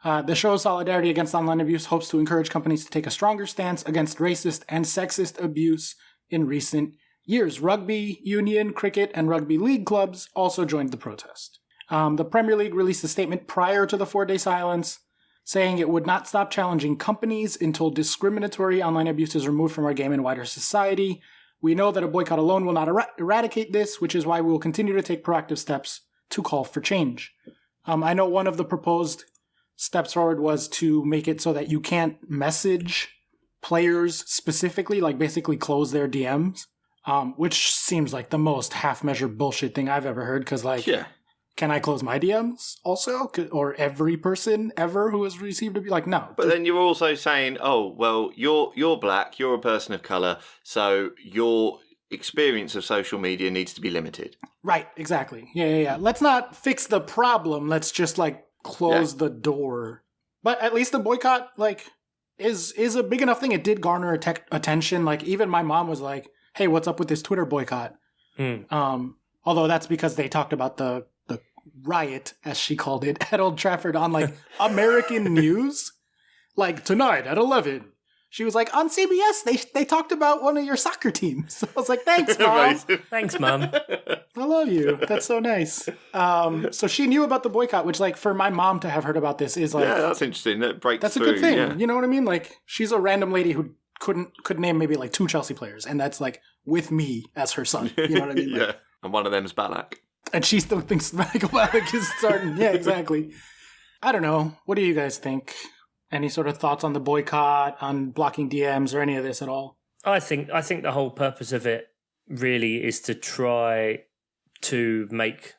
The show Solidarity Against Online Abuse hopes to encourage companies to take a stronger stance against racist and sexist abuse in recent years. Rugby union, cricket, and rugby league clubs also joined the protest. The Premier League released a statement prior to the 4-day silence saying it would not stop challenging companies until discriminatory online abuse is removed from our game and wider society. We know that a boycott alone will not eradicate this, which is why we will continue to take proactive steps to call for change. I know one of the proposed steps forward was to make it so that you can't message players specifically, like basically close their DMs, which seems like the most half-measured bullshit thing I've ever heard, because can I close my DMs also? Or every person ever who has received abuse? Like, no. But then you're also saying, oh, well, you're black, you're a person of colour, so your experience of social media needs to be limited. Right, exactly. Yeah. Let's not fix the problem. Let's just, close the door. But at least the boycott, is a big enough thing. It did garner attention. Like, even my mom was like, hey, what's up with this Twitter boycott? Although that's because they talked about the riot, as she called it, at Old Trafford on, like, American news. Like, tonight at 11. She was like, on CBS, they talked about one of your soccer teams. I was like, thanks, Mom. Thanks, Mum. I love you. That's so nice. So she knew about the boycott, which, like, for my mom to have heard about this is like... Yeah, that's interesting. That breaks That's through, a good thing. yeah. You know what I mean? Like, she's a random lady who could name maybe, like, 2 Chelsea players, and that's, like, with me as her son. You know what I mean? Yeah. Like, And one of them's Balak. and she still thinks Michael Ballack is starting. Yeah, exactly. I don't know. What do you guys think? Any sort of thoughts on the boycott, on blocking DMs, or any of this at all? I think the whole purpose of it really is to try to make,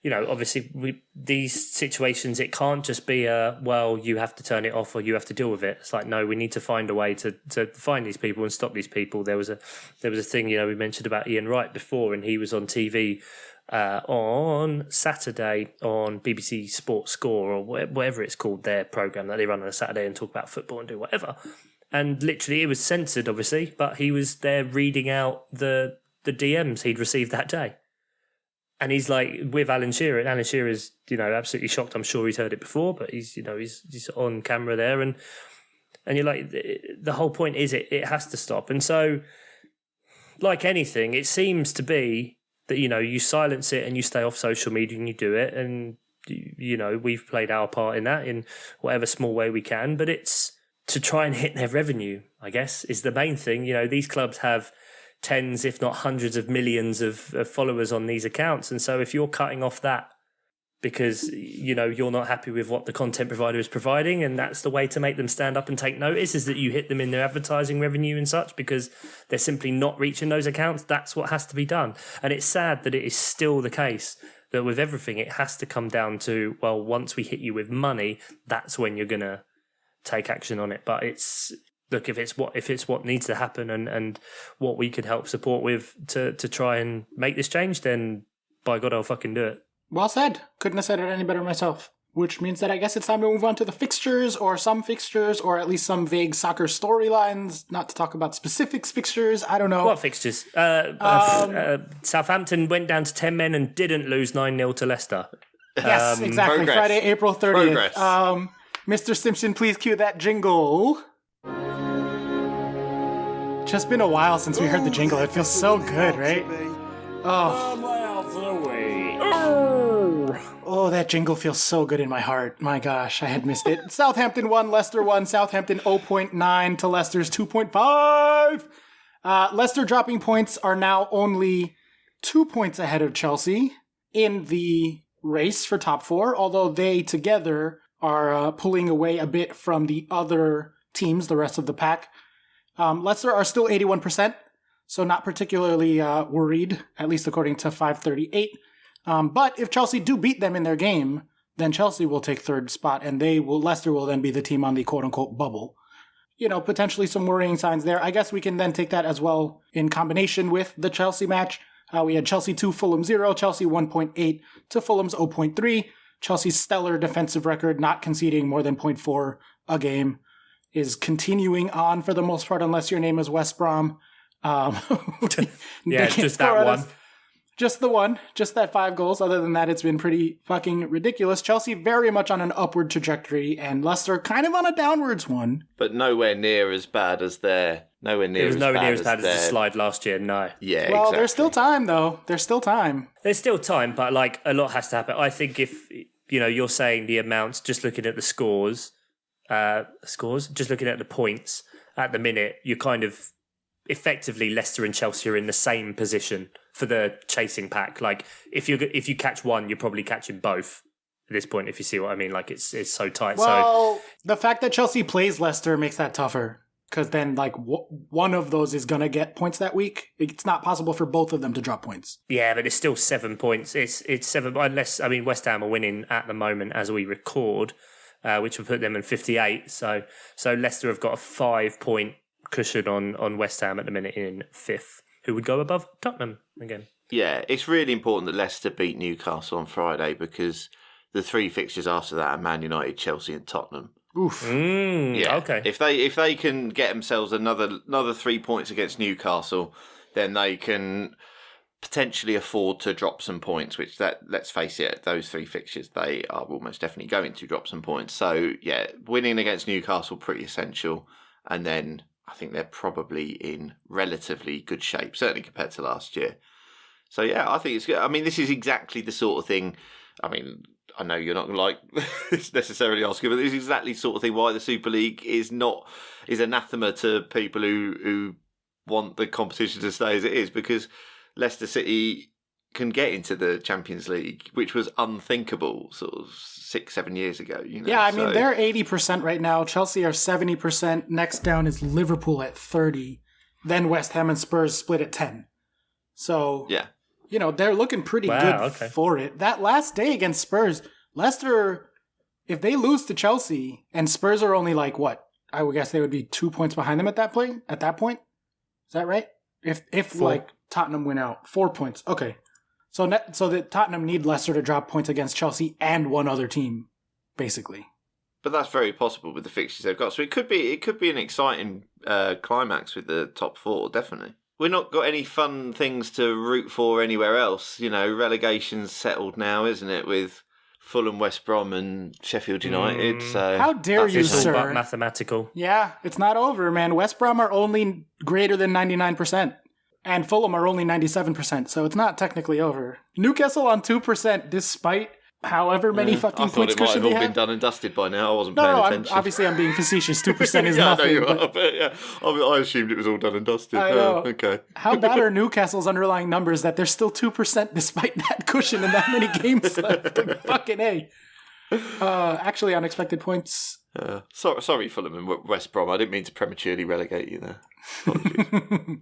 obviously these situations, it can't just be you have to turn it off or you have to deal with it. It's like, no, we need to find a way to find these people and stop these people. There was a thing, we mentioned about Ian Wright before, and he was on TV on Saturday on BBC Sports Score, or whatever it's called, their programme that they run on a Saturday and talk about football and do whatever. And literally it was censored, obviously, but he was there reading out the DMs he'd received that day. And he's like with Alan Shearer, and Alan Shearer's, absolutely shocked. I'm sure he's heard it before, but he's on camera there. And you're like, the whole point is it has to stop. And so, like anything, it seems to be that, you silence it and you stay off social media and you do it. And, we've played our part in that in whatever small way we can. But it's to try and hit their revenue, I guess, is the main thing. These clubs have tens, if not hundreds of millions of followers on these accounts. And so if you're cutting off that because, you're not happy with what the content provider is providing, and that's the way to make them stand up and take notice, is that you hit them in their advertising revenue and such, because they're simply not reaching those accounts. That's what has to be done. And it's sad that it is still the case that with everything, it has to come down to, well, once we hit you with money, that's when you're going to take action on it. But it's... Look, if it's what needs to happen and what we could help support with to try and make this change, then by God, I'll fucking do it. Well said. Couldn't have said it any better myself. Which means that I guess it's time to move on to the fixtures, or some fixtures, or at least some vague soccer storylines. Not to talk about specific fixtures. I don't know. What fixtures? Southampton went down to 10 men and didn't lose 9-0 to Leicester. Yes, exactly. Progress. Friday, April 30th. Progress. Mr. Simpson, please cue that jingle. Just been a while since we heard the jingle. It feels so good, right? Oh, that jingle feels so good in my heart. My gosh, I had missed it. Southampton 1, Leicester 1. Southampton 0.9 to Leicester's 2.5. Leicester dropping points are now only 2 points ahead of Chelsea in the race for top 4, although they together are pulling away a bit from the other teams, the rest of the pack. Leicester are still 81%, so not particularly worried, at least according to 538. But if Chelsea do beat them in their game, then Chelsea will take third spot, and Leicester will then be the team on the quote-unquote bubble. Potentially some worrying signs there. I guess we can then take that as well in combination with the Chelsea match. We had Chelsea 2, Fulham 0, Chelsea 1.8 to Fulham's 0.3. Chelsea's stellar defensive record, not conceding more than 0.4 a game, is continuing on for the most part, unless your name is West Brom. Yeah, just that one. Just the one. Just that 5 goals. Other than that, it's been pretty fucking ridiculous. Chelsea very much on an upward trajectory, and Leicester kind of on a downwards one. But nowhere near as bad as their... It was nowhere near as bad as the slide last year, no. Yeah, well, exactly. There's still time, though. There's still time. There's still time, but a lot has to happen. I think if, you're saying the amounts, just looking at the scores, just looking at the points at the minute, you're kind of effectively Leicester and Chelsea are in the same position for the chasing pack. Like if you catch one, you're probably catching both at this point, if you see what I mean. Like it's so tight. Well, the fact that Chelsea plays Leicester makes that tougher, because then one of those is going to get points that week. It's not possible for both of them to drop points. Yeah, but it's still 7 points. It's 7, unless, West Ham are winning at the moment as we record, which would put them in 58. So Leicester have got a 5-point cushion on West Ham at the minute in 5th, who would go above Tottenham again. Yeah, it's really important that Leicester beat Newcastle on Friday, because the 3 fixtures after that are Man United, Chelsea and Tottenham. Oof. Okay. If they can get themselves another 3 points against Newcastle, then they can potentially afford to drop some points, which let's face it, those 3 fixtures, they are almost definitely going to drop some points. So, yeah, winning against Newcastle, pretty essential. And then I think they're probably in relatively good shape, certainly compared to last year. So, yeah, I think it's good. I mean, this is exactly the sort of thing, I mean, I know you're not going to like this necessarily, Oscar, but this is exactly the sort of thing why the Super League is anathema to people who want the competition to stay as it is, because Leicester City can get into the Champions League, which was unthinkable sort of 6-7 years ago. Yeah, I mean, they're 80% right now. Chelsea are 70%. Next down is Liverpool at 30%. Then West Ham and Spurs split at 10%. So, yeah, they're looking pretty good for it. That last day against Spurs, Leicester, if they lose to Chelsea and Spurs are only like what? I would guess they would be 2 points behind them at that point. Is that right? If like Tottenham win out, 4 points. Okay. So that Tottenham need Leicester to drop points against Chelsea and one other team, basically. But that's very possible with the fixtures they've got. So it could be an exciting climax with the top 4, definitely. We've not got any fun things to root for anywhere else. Relegation's settled now, isn't it, with Fulham, West Brom and Sheffield United. So how dare you, sir? But mathematical. Yeah, it's not over, man. West Brom are only greater than 99%. And Fulham are only 97%, so it's not technically over. Newcastle on 2%, despite however many fucking points cushion they have. I thought it might have all been done and dusted by now. I wasn't paying attention. Obviously I'm being facetious. 2% is yeah, nothing. I know you are, but yeah, I assumed it was all done and dusted. I know. Okay. How bad are Newcastle's underlying numbers that they're still 2% despite that cushion and that many games left? Like, fucking A. Actually, unexpected points. Sorry, Fulham and West Brom. I didn't mean to prematurely relegate you there. Apologies.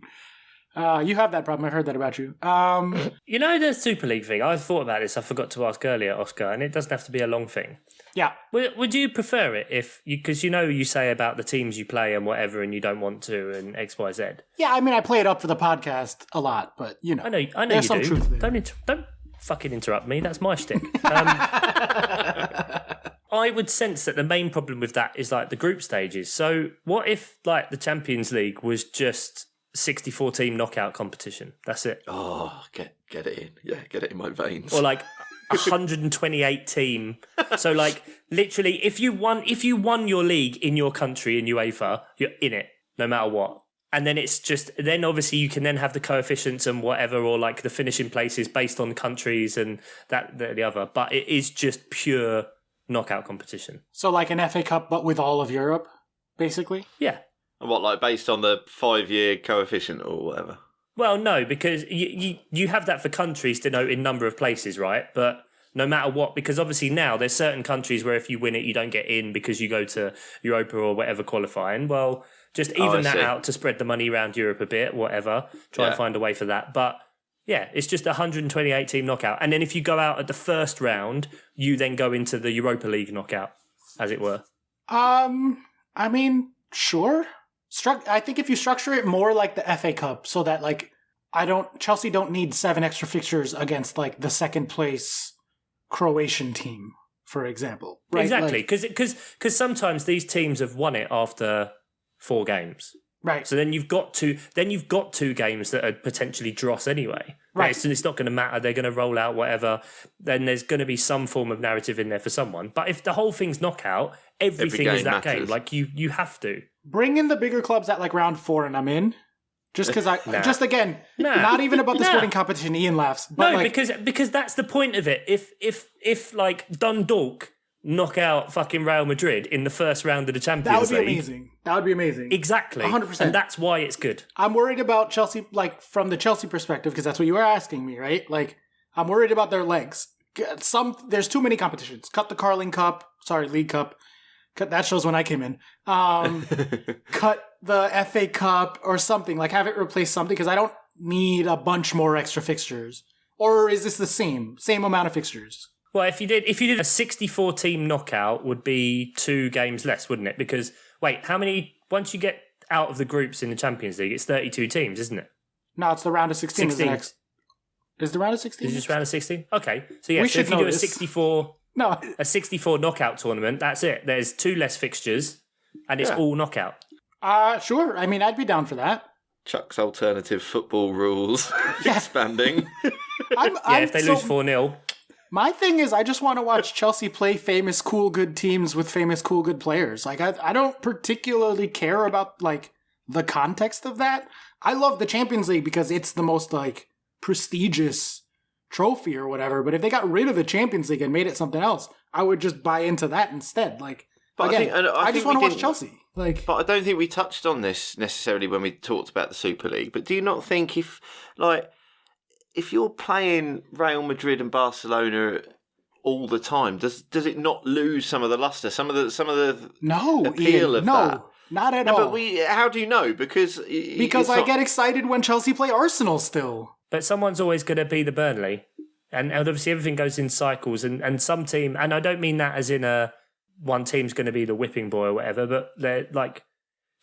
You have that problem. I heard that about you. The Super League thing, I thought about this. I forgot to ask earlier, Oscar, and it doesn't have to be a long thing. Yeah. Would you prefer it because you say about the teams you play and whatever, and you don't want to, and X, Y, Z? Yeah, I mean, I play it up for the podcast a lot, but I know there's some truth there. Don't fucking interrupt me. That's my shtick. I would sense that the main problem with that is like the group stages. So what if like the Champions League was just 64 team knockout competition? That's it. Oh, get it in. Yeah, get it in my veins. Or like 128 team. So like literally if you won your league in your country in UEFA, you're in it no matter what. And then then obviously you can then have the coefficients and whatever, or like the finishing places based on countries and the other. But it is just pure knockout competition. So like an FA Cup but with all of Europe, basically? Yeah. And what, like based on the 5-year coefficient or whatever? Well, no, because you have that for countries denoting number of places, right? But no matter what, because obviously now there's certain countries where if you win it, you don't get in because you go to Europa or whatever qualifying. Well, just even that out to spread the money around Europe a bit, whatever. Try and find a way for that. But yeah, it's just a 128 team knockout. And then if you go out at the first round, you then go into the Europa League knockout, as it were. I mean, sure. I think if you structure it more like the FA Cup, so that like Chelsea don't need 7 extra fixtures against like the second place Croatian team, for example. Right? Exactly, because sometimes these teams have won it after 4 games. Right. So then you've got 2 games that are potentially dross anyway. Right. So it's not going to matter. They're going to roll out whatever. Then there's going to be some form of narrative in there for someone. But if the whole thing's knockout, everything is that game. Like you have to bring in the bigger clubs at like round 4, and I'm in. Just because not even about the sporting competition. Ian laughs. But no, because that's the point of it. If like Dundalk knock out fucking Real Madrid in the first round of the Champions League. That would be amazing. Exactly. 100%. And that's why it's good. I'm worried about Chelsea, like from the Chelsea perspective, because that's what you were asking me, right? Like, I'm worried about their legs. There's too many competitions. Cut the League Cup. That shows when I came in. Cut the FA Cup or something. Like, have it replace something, because I don't need a bunch more extra fixtures. Or is this the same amount of fixtures? Well, if you did a 64 team knockout, would be 2 games less, wouldn't it? Because wait, how many? Once you get out of the groups in the Champions League, it's 32 teams, isn't it? No, it's the round of 16. 16. Is the round of 16? Is this round of 16? Okay, so yeah. So if you do a 64, No. A 64 knockout tournament, that's it. There's 2 less fixtures, and it's all knockout. Sure. I mean, I'd be down for that. Chuck's alternative football rules expanding. If they lose 4-0. My thing is, I just want to watch Chelsea play famous, cool, good teams with famous, cool, good players. Like, I don't particularly care about, like, the context of that. I love the Champions League because it's the most, like, prestigious trophy or whatever. But if they got rid of the Champions League and made it something else, I would just buy into that instead. Like, but again, I just want to watch Chelsea. Like, but I don't think we touched on this necessarily when we talked about the Super League. But do you not think if you're playing Real Madrid and Barcelona all the time, does it not lose some of the luster, some of the appeal of that? No, not at all. But how do you know? Because I get excited when Chelsea play Arsenal still. But someone's always going to be the Burnley, and obviously everything goes in cycles. And some team, and I don't mean that as in one team's going to be the whipping boy or whatever, but they're like,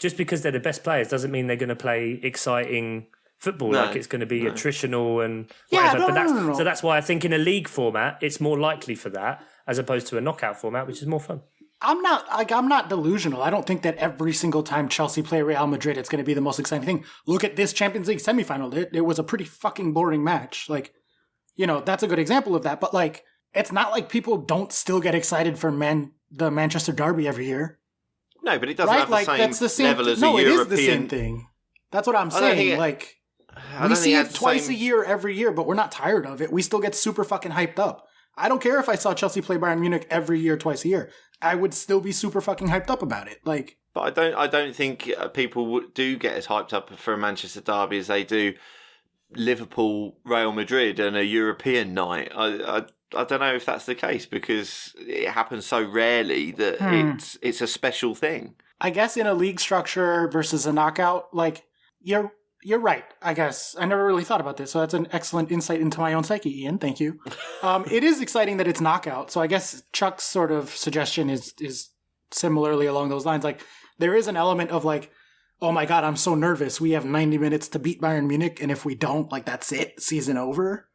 just because they're the best players doesn't mean they're going to play exciting football. Like it's going to be attritional and whatever. So that's why I think in a league format, it's more likely for that as opposed to a knockout format, which is more fun. I'm not delusional. I don't think that every single time Chelsea play Real Madrid, it's going to be the most exciting thing. Look at this Champions League semifinal. It was a pretty fucking boring match. Like, that's a good example of that. But like, it's not like people don't still get excited for the Manchester Derby every year. No, but it doesn't have the same level as a European. No, it is the same thing. That's what I'm saying. We see it twice a year every year, but we're not tired of it. We still get super fucking hyped up. I don't care if I saw Chelsea play Bayern Munich every year, twice a year. I would still be super fucking hyped up about it. Like, but I don't think people do get as hyped up for a Manchester derby as they do Liverpool, Real Madrid, and a European night. I don't know if that's the case because it happens so rarely that it's a special thing. I guess in a league structure versus a knockout, like you're right, I guess. I never really thought about this, so that's an excellent insight into my own psyche, Ian. Thank you. It is exciting that it's knockout, so I guess Chuck's sort of suggestion is similarly along those lines. Like, there is an element of like, oh my god, I'm so nervous. We have 90 minutes to beat Bayern Munich, and if we don't, like, that's it, season over.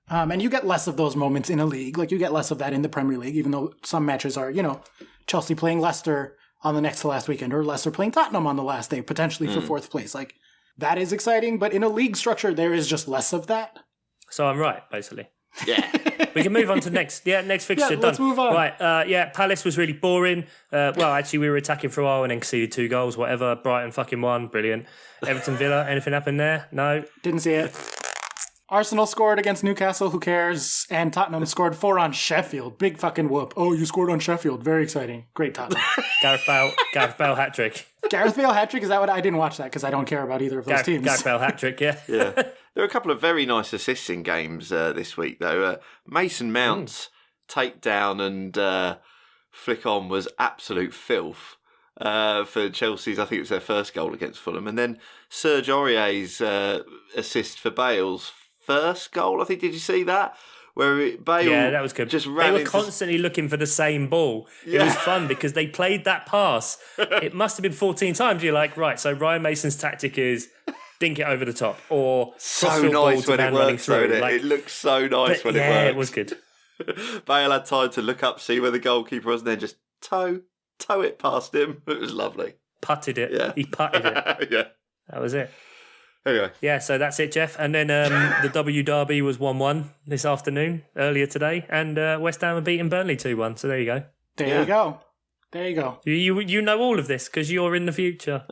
And you get less of those moments in a league. Like, you get less of that in the Premier League, even though some matches are, Chelsea playing Leicester on the next to last weekend, or Leicester playing Tottenham on the last day, potentially for 4th place. Like, that is exciting, but in a league structure, there is just less of that. So I'm right, basically. Yeah. We can move on to next fixture. Done. Let's move on. Right, Palace was really boring. Actually, we were attacking for a while and then conceded 2 goals, whatever. Brighton fucking won. Brilliant. Everton Villa, anything happen there? No. Didn't see it. Arsenal scored against Newcastle, who cares? And Tottenham scored 4 on Sheffield. Big fucking whoop. Oh, you scored on Sheffield. Very exciting. Great Tottenham. Gareth Bale hat-trick. Gareth Bale hat-trick? Is that what I didn't watch that because I don't care about either of those teams. Gareth Bale hat-trick, yeah. Yeah. There were a couple of very nice assists in games this week, though. Mason Mount's takedown and flick on was absolute filth for Chelsea's. I think it was their first goal against Fulham. And then Serge Aurier's assist for Bale's first goal, I think. Did you see that? Where Bale that was good. Just ran they were constantly looking for the same ball. Yeah. It was fun because they played that pass. It must have been 14 times. You're like, right, so Ryan Mason's tactic is dink it over the top or so nice when it works. It looks so nice when it works. Yeah, it was good. Bale had time to look up, see where the goalkeeper was, and then just toe it past him. It was lovely. Putted it. Yeah. He putted it. Yeah. That was it. Anyway. Yeah, so that's it, Jeff. And then the W Derby was 1-1 this afternoon, earlier today. And West Ham are beating Burnley 2-1. So there you go. There you go. There you go. You know all of this because you're in the future.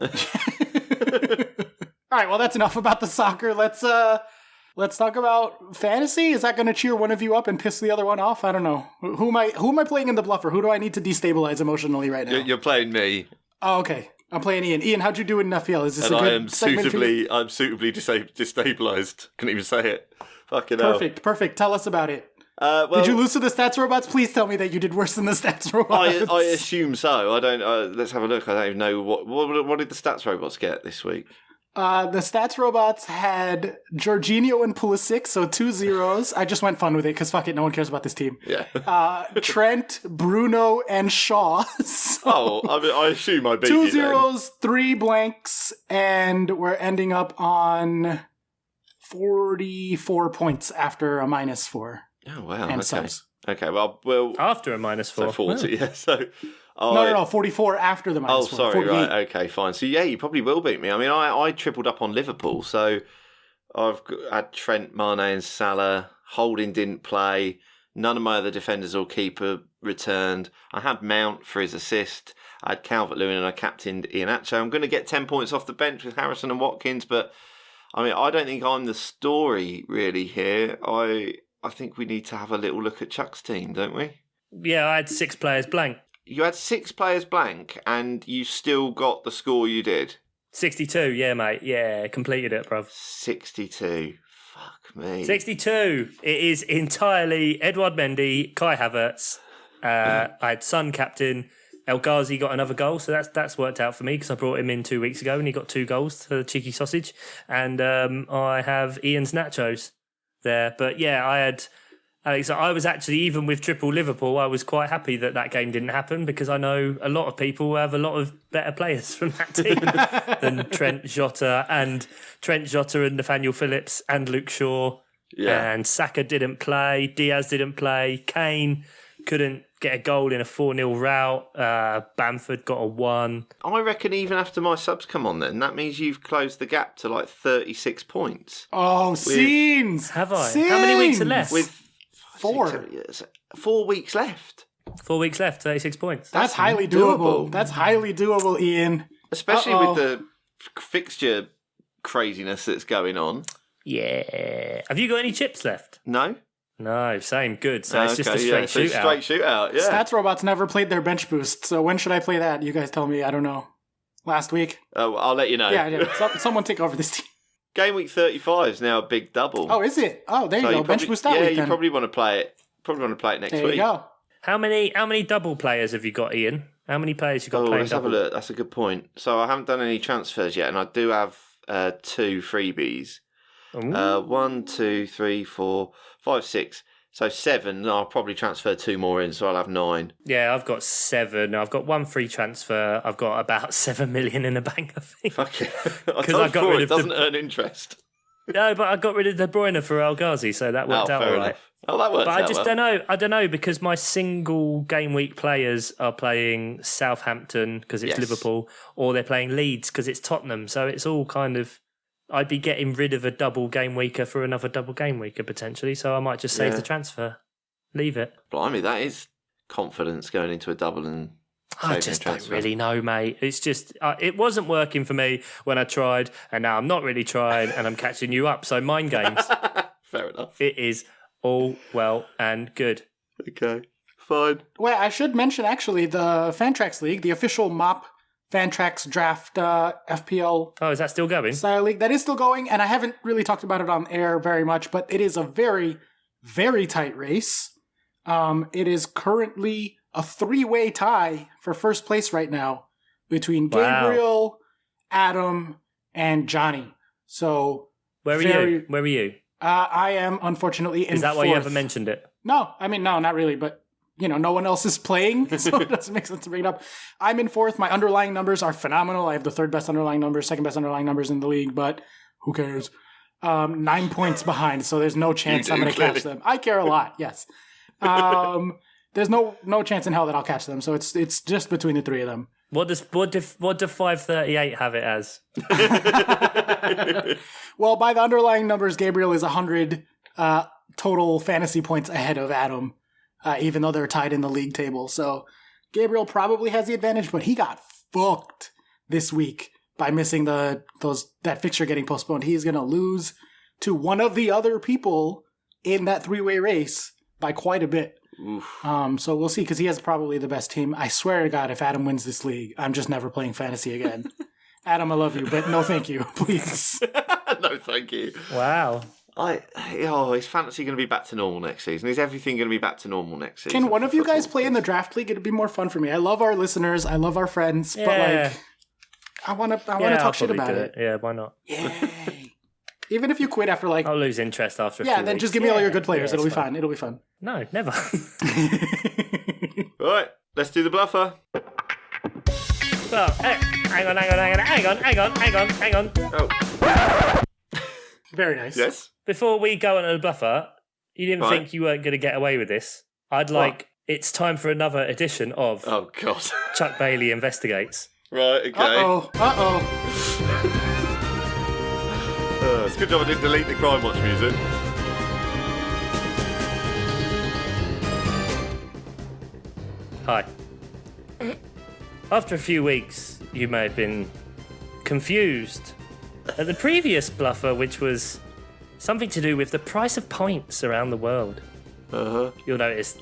All right, well, that's enough about the soccer. Let's talk about fantasy. Is that going to cheer one of you up and piss the other one off? I don't know. Who am I playing in the Bluffer? Who do I need to destabilize emotionally right now? You're playing me. Oh, okay. I'm playing Ian. Ian, how'd you do in FPL? Is this a good segment for you? I'm suitably destabilized. Couldn't even say it. Fucking hell. Perfect. Tell us about it. Well, did you lose to the stats robots? Please tell me that you did worse than the stats robots. I assume so. I don't. Let's have a look. I don't even know what did the stats robots get this week. The stats robots had Jorginho and Pulisic, so 2 zeros. I just went fun with it because fuck it, no one cares about this team. Yeah. Trent, Bruno, and Shaw. So I assume I beat 2 you. 2 zeros, 3 blanks, and we're ending up on 44 points after a -4. Oh wow! And subs. Okay, well, we'll After a -4. so 40. Yeah, so No, 44 after the -4. Oh, sorry, 48. right, okay, fine. So yeah, you probably will beat me. I mean, I tripled up on Liverpool, so had Trent, Mane, and Salah. Holding didn't play. None of my other defenders or keeper returned. I had Mount for his assist. I had Calvert-Lewin and I captained Iheanacho. I'm going to get 10 points off the bench with Harrison and Watkins, but I mean, I don't think I'm the story really here. I think we need to have a little look at Chuck's team, don't we? Yeah, I had 6 players blank. You had 6 players blank and you still got the score you did? 62, yeah, mate. Yeah, completed it, bruv. 62. Fuck me. 62. It is entirely Edouard Mendy, Kai Havertz. I had Son captain. El Ghazi got another goal, so that's worked out for me because I brought him in 2 weeks ago and he got 2 goals for the cheeky sausage. And I have Ian's nachos there. But yeah, I had Alex. I was actually, even with triple Liverpool, I was quite happy that game didn't happen because I know a lot of people have a lot of better players from that team than Trent Jota and Nathaniel Phillips and Luke Shaw. Yeah. And Saka didn't play. Diaz didn't play. Kane couldn't get a goal in a 4-0 rout. Bamford got a 1. I reckon even after my subs come on then, that means you've closed the gap to like 36 points. Oh, scenes! Have I? Scenes! How many weeks are left? With 4. 4 weeks left. 4 weeks left, 36 points. That's highly doable. That's highly doable, Ian. Especially with the fixture craziness that's going on. Yeah. Have you got any chips left? No? No, same. Good. So it's just a Okay, straight so shootout. straight shootout, yeah. Stats Robots never played their bench boost, so when should I play that? You guys tell me. I don't know. Last week? Oh, I'll let you know. Yeah. Someone take over this team. Game week 35 is now a big double. Oh, is it? Oh, there you go. Bench boost that week. Yeah, week, you then. probably want to play it. Probably want to play it next There week. you go. How many double players have you got, Ian? How many players you got Oh, playing let's have a double? look. That's a good point. So I haven't done any transfers yet, and I do have 2 freebies. Ooh. 1, 2, 3, 4, 5, 6. So 7. I'll probably transfer 2 more in, so I'll have 9. Yeah, I've got 7. I've got 1 free transfer. I've got about 7 million in the bank, I think. Fuck it. I got rid it of doesn't earn interest. No, but I got rid of De Bruyne for El Ghazi, so that worked out all fair right. enough. Oh, that worked But out I just well. don't know. I don't know because my single game week players are playing Southampton because it's Yes. Liverpool, or they're playing Leeds because it's Tottenham. So it's all kind of. I'd be getting rid of a double game weeker for another double game weeker potentially. So I might just save Yeah. the transfer, leave it. Blimey, that is confidence going into a double and I saving just a don't transfer. really know, mate. It's just it wasn't working for me when I tried, and now I'm not really trying, and I'm catching you up. So mind games, Fair enough. it is all well and good. Okay, fine. Well, I should mention, actually, the Fantrax League, the official MOP Fantrax Draft FPL Oh, is that still going? style league, that is still going, and I haven't really talked about it on air very much, but it is a very, very tight race. It is currently a 3-way tie for first place right now between Wow. Gabriel, Adam, and Johnny. So Where are very- you? Where are you? I am unfortunately in Is that why you fourth. haven't mentioned it? No, I mean, no, not really, but, no one else is playing, so it doesn't make sense to bring it up. I'm in fourth. My underlying numbers are phenomenal. I have the 3rd best underlying numbers, 2nd best underlying numbers in the league, but who cares? 9 points behind, so there's no chance I'm going to catch them. I care a lot, yes. There's no chance in hell that I'll catch them, so it's just between the 3 of them. What do 538 have it as? Well, by the underlying numbers, Gabriel is 100 total fantasy points ahead of Adam, even though they're tied in the league table. So Gabriel probably has the advantage, but he got fucked this week by missing that fixture getting postponed. He's going to lose to one of the other people in that 3-way race by quite a bit. Oof. So we'll see, because he has probably the best team. I swear to God, if Adam wins this league, I'm just never playing fantasy again. Adam, I love you, but no thank you, please. No, thank you. Wow. Is fantasy going to be back to normal next season? Is everything going to be back to normal next season? Can one of for you guys football? play in the draft league? It'd be more fun for me. I love our listeners. I love our friends. Yeah. But, I want to I'll talk shit probably about do it. Yeah, why not? Yay. Even if you quit after, I'll lose interest after a few then weeks. just give me all your good players. Yeah, It'll be it's fun. It'll be fun. No, never. Right, let's do the bluffer. Well, hang on. Oh, Very nice. yes. Before we go on to the bluffer, you didn't Right. think you weren't going to get away with this. It's time for another edition of Oh, God. Chuck Bailey Investigates. Right, okay. Uh-oh. It's a good job I didn't delete the Crime Watch music. Hi. After a few weeks, you may have been confused at the previous Bluffer, which was something to do with the price of pints around the world. Uh-huh. You'll notice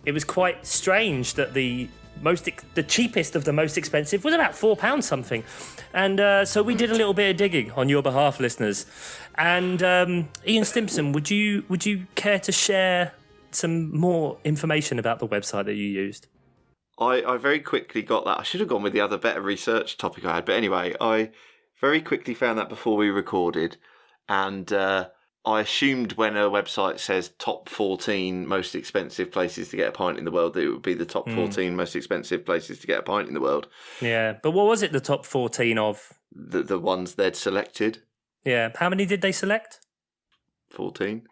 it was quite strange that the cheapest of the most expensive was about £4 something, and so we did a little bit of digging on your behalf, listeners. And Ian Stimpson, would you care to share some more information about the website that you used? I very quickly got that. I should have gone with the other better research topic I had, but anyway, I very quickly found that before we recorded, and I assumed when a website says top 14 most expensive places to get a pint in the world, that it would be the top 14 most expensive places to get a pint in the world. Yeah, but what was it, the top 14 of? The ones they'd selected. Yeah, how many did they select? 14.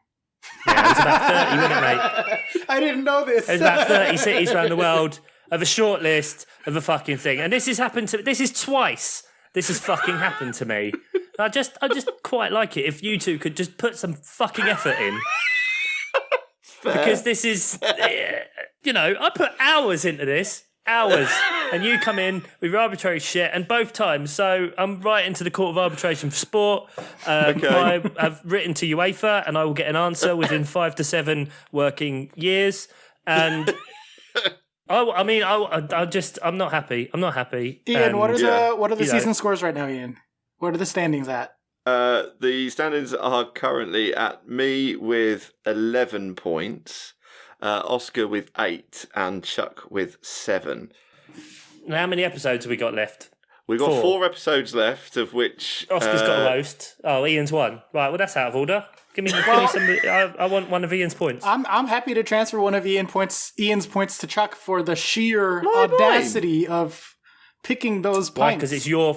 Yeah, it was about 30, wasn't it, mate? I didn't know this. There's about 30 cities around the world of a short list of a fucking thing. And this is twice. This has fucking happened to me. I just quite like it if you two could just put some fucking effort in. Because this is, I put hours into this. Hours. And you come in with your arbitrary shit, and both times, so I'm right into the Court of Arbitration for Sport. Okay. I have written to UEFA, and I will get an answer within 5 to 7 working years. And I'm not happy. I'm not happy. Ian, and, what are the season scores right now, Ian? What are the standings at? The standings are currently at me with 11 points, Oscar with 8, and Chuck with 7. How many episodes have we got left? We've got 4 episodes left, of which Oscar's got a roast. Oh, Ian's won. Right, well, that's out of order. Give me some. I want one of Ian's points. I'm happy to transfer one of Ian's points to Chuck for the sheer audacity of picking those points. Why? Because it's your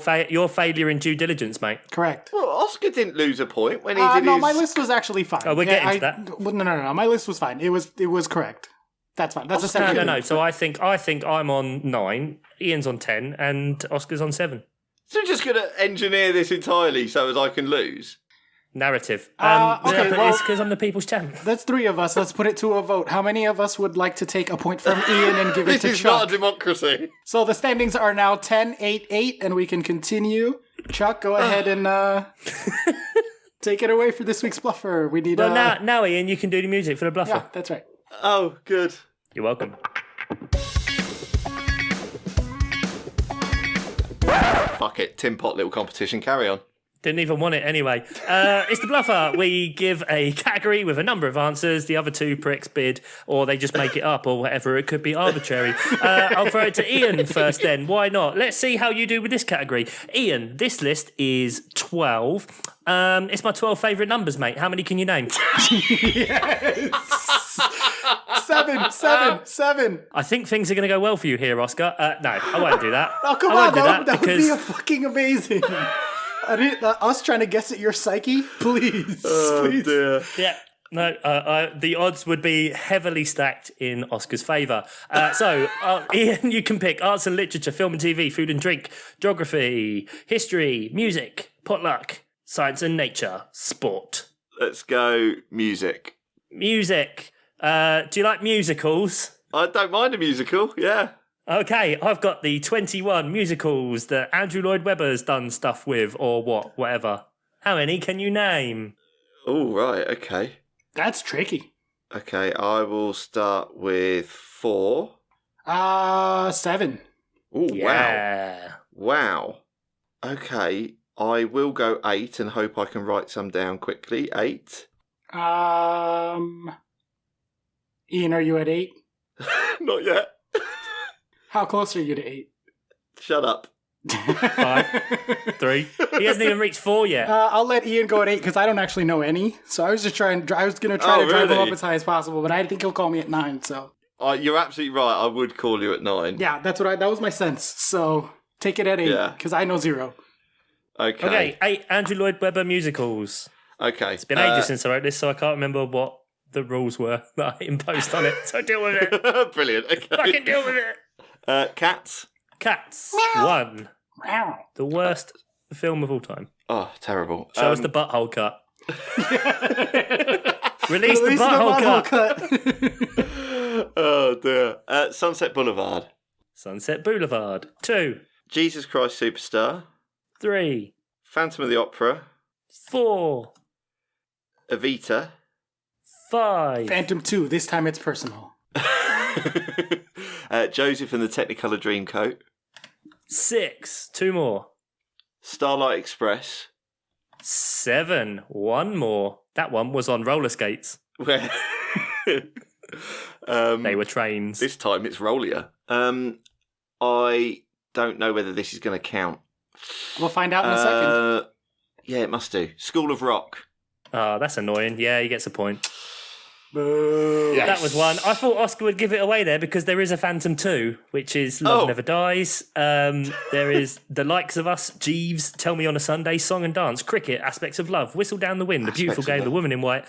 failure in due diligence, mate. Correct. Well, Oscar didn't lose a point when he did No, his... my list was actually fine. Oh, we're getting to that. No. My list was fine. It was correct. That's fine. That's a separate. No. So I think I'm on 9, Ian's on 10, and Oscar's on 7. So you're just going to engineer this entirely so as I can lose? Narrative. Okay, well, it's because I'm the people's champ. That's 3 of us. Let's put it to a vote. How many of us would like to take a point from Ian and give it to Chuck? This is not a democracy. So the standings are now 10-8-8, and we can continue. Chuck, go ahead and take it away for this week's Bluffer. We need. Well, now, Ian, you can do the music for the Bluffer. Yeah, that's right. Oh, good. You're welcome. Fuck it. Tin Pot little competition. Carry on. Didn't even want it anyway. It's the Bluffer. We give a category with a number of answers. The other 2 pricks bid, or they just make it up, or whatever. It could be arbitrary. I'll throw it to Ian first then. Why not? Let's see how you do with this category. Ian, this list is 12. It's my 12 favourite numbers, mate. How many can you name? Yes! 7. I think things are going to go well for you here, Oscar. No, I won't do that. Oh, come on. That would be fucking amazing. Us trying to guess at your psyche? Please. Please. Dear. Yeah. No, the odds would be heavily stacked in Oscar's favour. So, Ian, you can pick arts and literature, film and TV, food and drink, geography, history, music, potluck, science and nature, sport. Let's go music. Music. Do you like musicals? I don't mind a musical, yeah. Okay, I've got the 21 musicals that Andrew Lloyd Webber's done stuff with, or whatever. How many can you name? Oh, right, okay. That's tricky. Okay, I will start with 4. 7. Oh, Yeah. Wow. Okay, I will go 8 and hope I can write some down quickly. 8. Ian, are you at 8? Not yet. How close are you to 8? Shut up. 5, 3. He hasn't even reached 4 yet. I'll let Ian go at 8 because I don't actually know any. So I was just I was going to try to drive him up as high as possible, but I think he'll call me at 9. So you're absolutely right. I would call you at 9. yeah, that was my sense. So take it at 8 because I know 0. Okay. 8 Andrew Lloyd Webber musicals. Okay. It's been ages since I wrote this, so I can't remember what the rules were that I imposed on it. So deal with it. Brilliant. Okay. Fucking deal with it. Cats. Cats. Meow. 1. Meow. The worst film of all time. Oh, terrible. Show us the butthole cut. Release the butthole cut. Oh, dear. Sunset Boulevard. Sunset Boulevard. 2. Jesus Christ Superstar. 3. Phantom of the Opera. 4. Evita. 5. Phantom 2, this time it's personal. Joseph and the Technicolor Dreamcoat. 6. 2 more. Starlight Express. 7. 1 more. That one was on roller skates. Where They were trains. this time it's Rollier. I don't know whether this is going to count. We'll find out in a second. Yeah, it must do. School of Rock. Oh, that's annoying. Yeah, he gets a point. Boo. Yeah. That was one. I thought Oscar would give it away there because there is a Phantom 2, which is Love Oh. Never Dies. There is The Likes of Us, Jeeves, Tell Me on a Sunday, Song and Dance, Cricket, Aspects of Love, Whistle Down the Wind, The Beautiful Aspects of Game, The Love. Woman in White,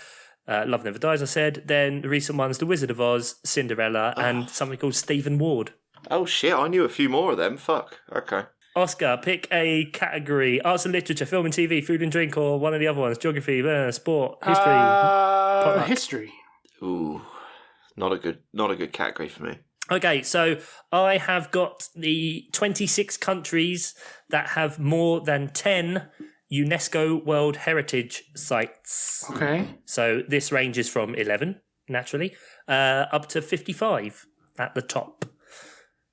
Love Never Dies, I said. Then the recent ones, The Wizard of Oz, Cinderella, and something called Stephen Ward. Oh, shit. I knew a few more of them. Fuck. Okay. Oscar, pick a category: arts and literature, film and TV, food and drink, or one of the other ones: geography, sport, history. History. Ooh. Not a good category for me. Okay, so I have got the 26 countries that have more than 10 UNESCO World Heritage Sites. Okay. So this ranges from 11, naturally, up to 55 at the top.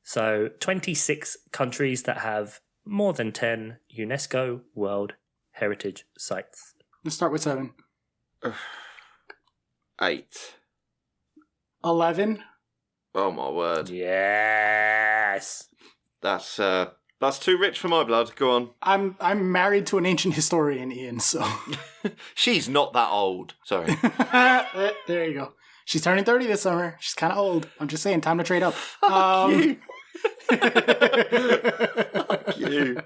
So 26 countries that have more than 10 UNESCO World Heritage Sites. Let's start with 7. 8. 11. Oh, my word. Yes. That's too rich for my blood. Go on. I'm married to an ancient historian, Ian, so She's not that old. Sorry. there you go. She's turning 30 this summer. She's kind of old. I'm just saying, time to trade up. You. Fuck you.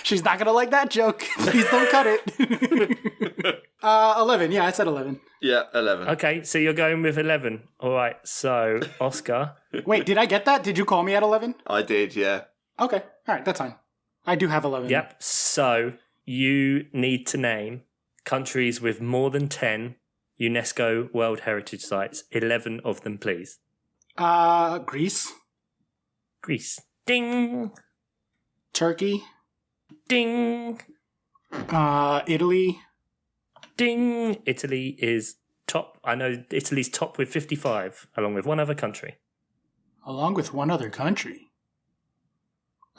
She's not gonna like that joke. Please don't cut it. 11. Yeah, I said 11. Yeah, 11. Okay, so you're going with 11. All right, so Oscar. Wait, did I get that? Did you call me at 11? I did, yeah. Okay. All right, that's fine. I do have 11. Yep. So you need to name countries with more than 10 UNESCO World Heritage Sites. 11 of them, please. Greece. Greece. Ding. Turkey. Ding. Italy. Ding. Italy is top. I know Italy's top with 55, along with one other country. Along with one other country.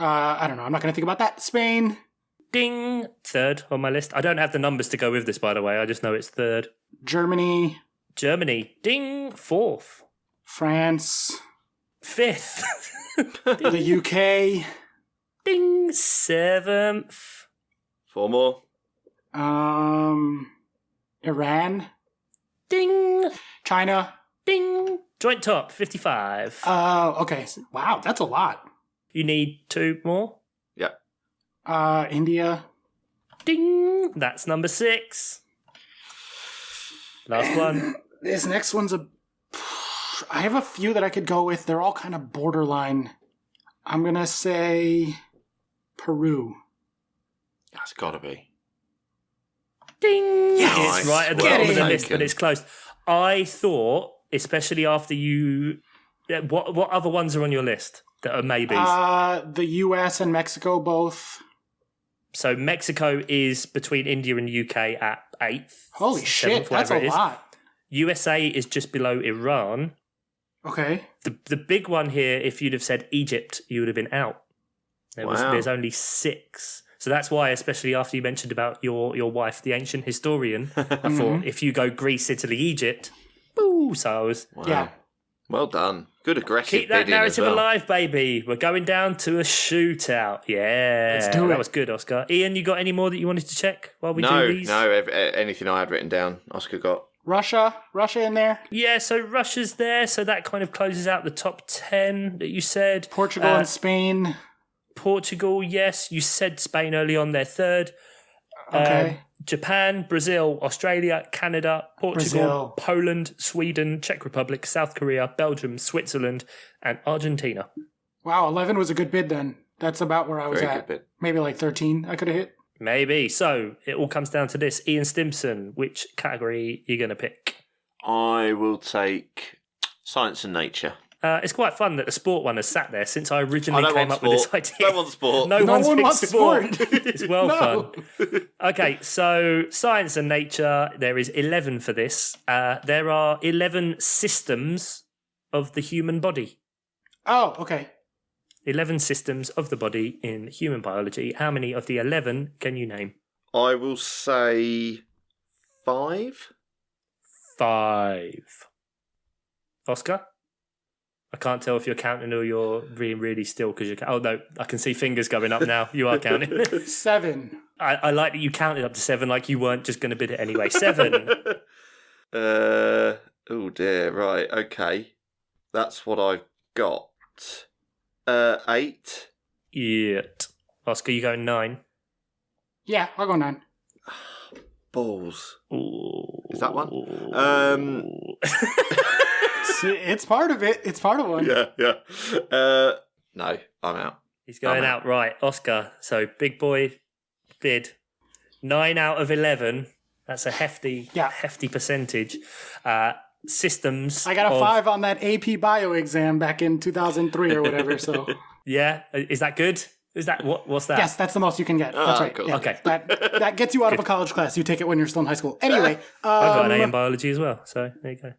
I don't know. I'm not going to think about that. Spain. Ding. Third on my list. I don't have the numbers to go with this, by the way. I just know it's third. Germany. Germany. Ding. Fourth. France. Fifth. The UK. Ding. Seventh. 4 more. Iran. Ding. China. Ding. Joint top. 55. Okay. Wow, that's a lot. You need 2 more. Yeah. India. Ding. That's number 6. Last one. This next one's I have a few that I could go with. They're all kind of borderline. I'm going to say Peru. That's got to be. Ding. Yes. It's right at the Well bottom of the taken. list, but it's close. I thought, especially after you... What other ones are on your list that are maybes? The US and Mexico both. So Mexico is between India and UK at 8th. Holy 7th, shit, that's whatever a it is. lot. USA is just below Iran. Okay. The big one here, if you'd have said Egypt, you would have been out. Wow. There's only 6. So that's why, especially after you mentioned about your wife, the ancient historian, I thought if you go Greece, Italy, Egypt, boo, so I was... Wow. Yeah. Well done. Good aggressive Keep that bidding as narrative well. alive, baby. We're going down to a shootout. Yeah. Let's do it. That was good, Oscar. Ian, you got any more that you wanted to check while we No, do these? anything I had written down, Oscar got. Russia in there. Yeah, so Russia's there, so that kind of closes out the top 10 that you said. Portugal and Spain. Portugal, yes. You said Spain early on, they're third. Okay. Japan, Brazil, Australia, Canada, Portugal, Brazil. Poland, Sweden, Czech Republic, South Korea, Belgium, Switzerland, and Argentina. Wow, 11 was a good bid then. That's about where I was Very at. good bid. Maybe like 13 I could have hit. Maybe. So it all comes down to this. Ian Stimson, which category are you going to pick? I will take science and nature. It's quite fun that the sport one has sat there since I originally I don't came want up with this sport. idea. Don't want sport. No No one's one picked wants sport. It's well No. fun. Okay, so science and nature, there is 11 for this. There are 11 systems of the human body. Oh, okay. 11 systems of the body in human biology. How many of the 11 can you name? I will say 5. 5. Oscar? I can't tell if you're counting or you're being really still because you're... Oh, no, I can see fingers going up now. You are counting. 7. I like that you counted up to 7 like you weren't just going to bid it anyway. 7. Oh dear, right, okay. That's what I've got. 8. Yet. Oscar, you going 9? Yeah, I'll go 9. Balls. Ooh. Is that one? It's part of it. It's part of one. Yeah. No, I'm out. He's going out right. Oscar, so big boy bid. 9 out of 11. That's a hefty percentage. Systems. I got a 5 on that AP Bio exam back in 2003 or whatever, so... Yeah, is that good? Is that what's that? Yes, that's the most you can get. That's right. cool. Yeah. Okay. That gets you out of a college class. You take it when you're still in high school. Anyway. I've got an A in biology as well, so there you go.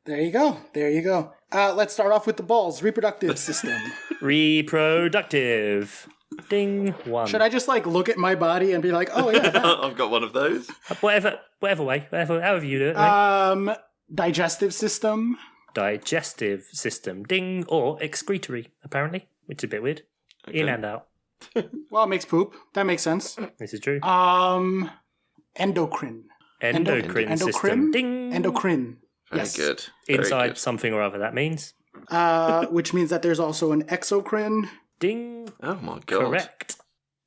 There you go. Let's start off with the balls. Reproductive system. Reproductive. Ding. 1. Should I just like look at my body and be like, oh yeah, that. I've got one of those. Whatever way, however you do it. Mate. Digestive system. Digestive system. Ding. Or excretory, apparently, which is a bit weird. In and out. Well, it makes poop. That makes sense. This is true. Endocrine. Endocrine system. Ding. Endocrine. Very Yes. good. Very Inside good. something or other, that means. Which means that there's also an exocrine. Ding. Oh my god. Correct.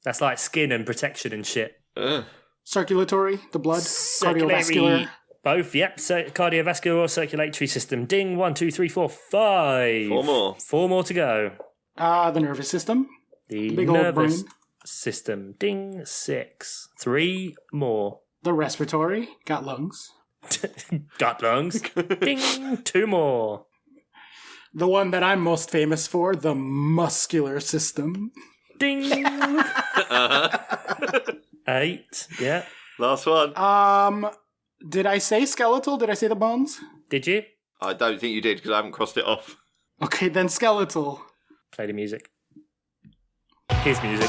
That's like skin and protection and shit. Circulatory, the blood. Circulatory. Cardiovascular. Both, yep. So cardiovascular or circulatory system. Ding. 1, 2, 3, 4, 5. 4 more. 4 more to go. The nervous system. The Big old nervous brain. system. Ding. 6. 3 more. The respiratory. Got lungs. Got lungs. Ding. 2 more. The one that I'm most famous for, the muscular system. Ding. 8. Yeah. Last one. Did I say skeletal? Did I say the bones? Did you? I don't think you did because I haven't crossed it off. Okay, then skeletal. Play the music. Here's music.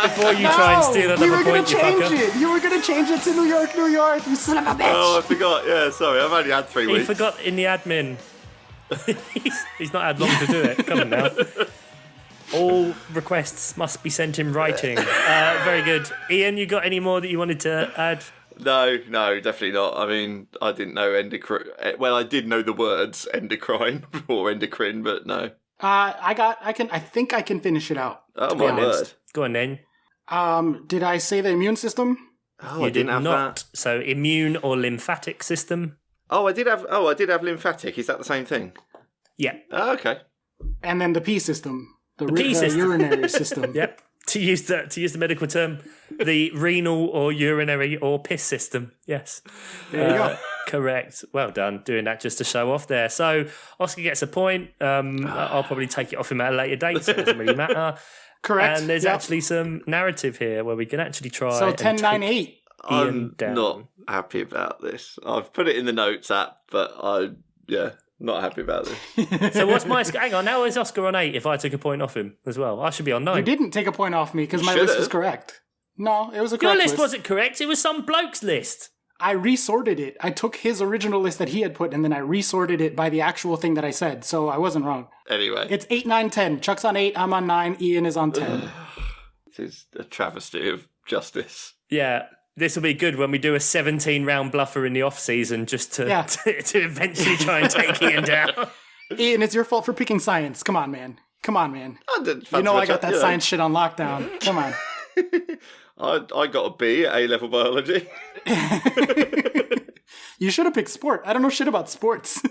Before you try and steal you another were gonna point, you change fucker. it. You were gonna change it to New York, New York. You son of a bitch. Oh, I forgot. Yeah, sorry. I've only had 3 He weeks. forgot in the admin. He's not had long to do it. Come on now. All requests must be sent in writing. Very good. Ian, you got any more that you wanted to add? No, definitely not. I mean, I didn't know endocrine. Well, I did know the words endocrine or endocrine, but no. I think I can finish it out. Oh my word! Go on then. Did I say the immune system? Oh, You I didn't have not. that. So immune or lymphatic system. Oh, I did have lymphatic. Is that the same thing? Yeah. Oh, okay. And then the P system. The P system. urinary system. Yep. To use the medical term, the renal or urinary or piss system. Yes. There you go. Correct. Well done. Doing that just to show off there. So Oscar gets a point. I'll probably take it off him at a later date, so it doesn't really matter. Correct. And there's Yep. actually some narrative here where we can actually try. So and 10, 9, take 8. Ian I'm down. not happy about this. I've put it in the notes app, but not happy about this. So what's my... Hang on, now is Oscar on 8 if I took a point off him as well? I should be on 9. You didn't take a point off me because my Should've. list was correct. No, it was a Your correct list wasn't correct. It was some bloke's list. I resorted it. I took his original list that he had put and then I resorted it by the actual thing that I said. So I wasn't wrong. Anyway, It's 8, 9, 10. Chuck's on 8. I'm on 9. Ian is on 10. this is a travesty of justice. Yeah, this will be good when we do a 17-round bluffer in the off-season just to, Yeah. to eventually try and take Ian down. Ian, it's your fault for picking science. Come on, man. I didn't You know fancy I got that my- science shit on lockdown. Come on. I got a B at A-level biology. You should have picked sport. I don't know shit about sports.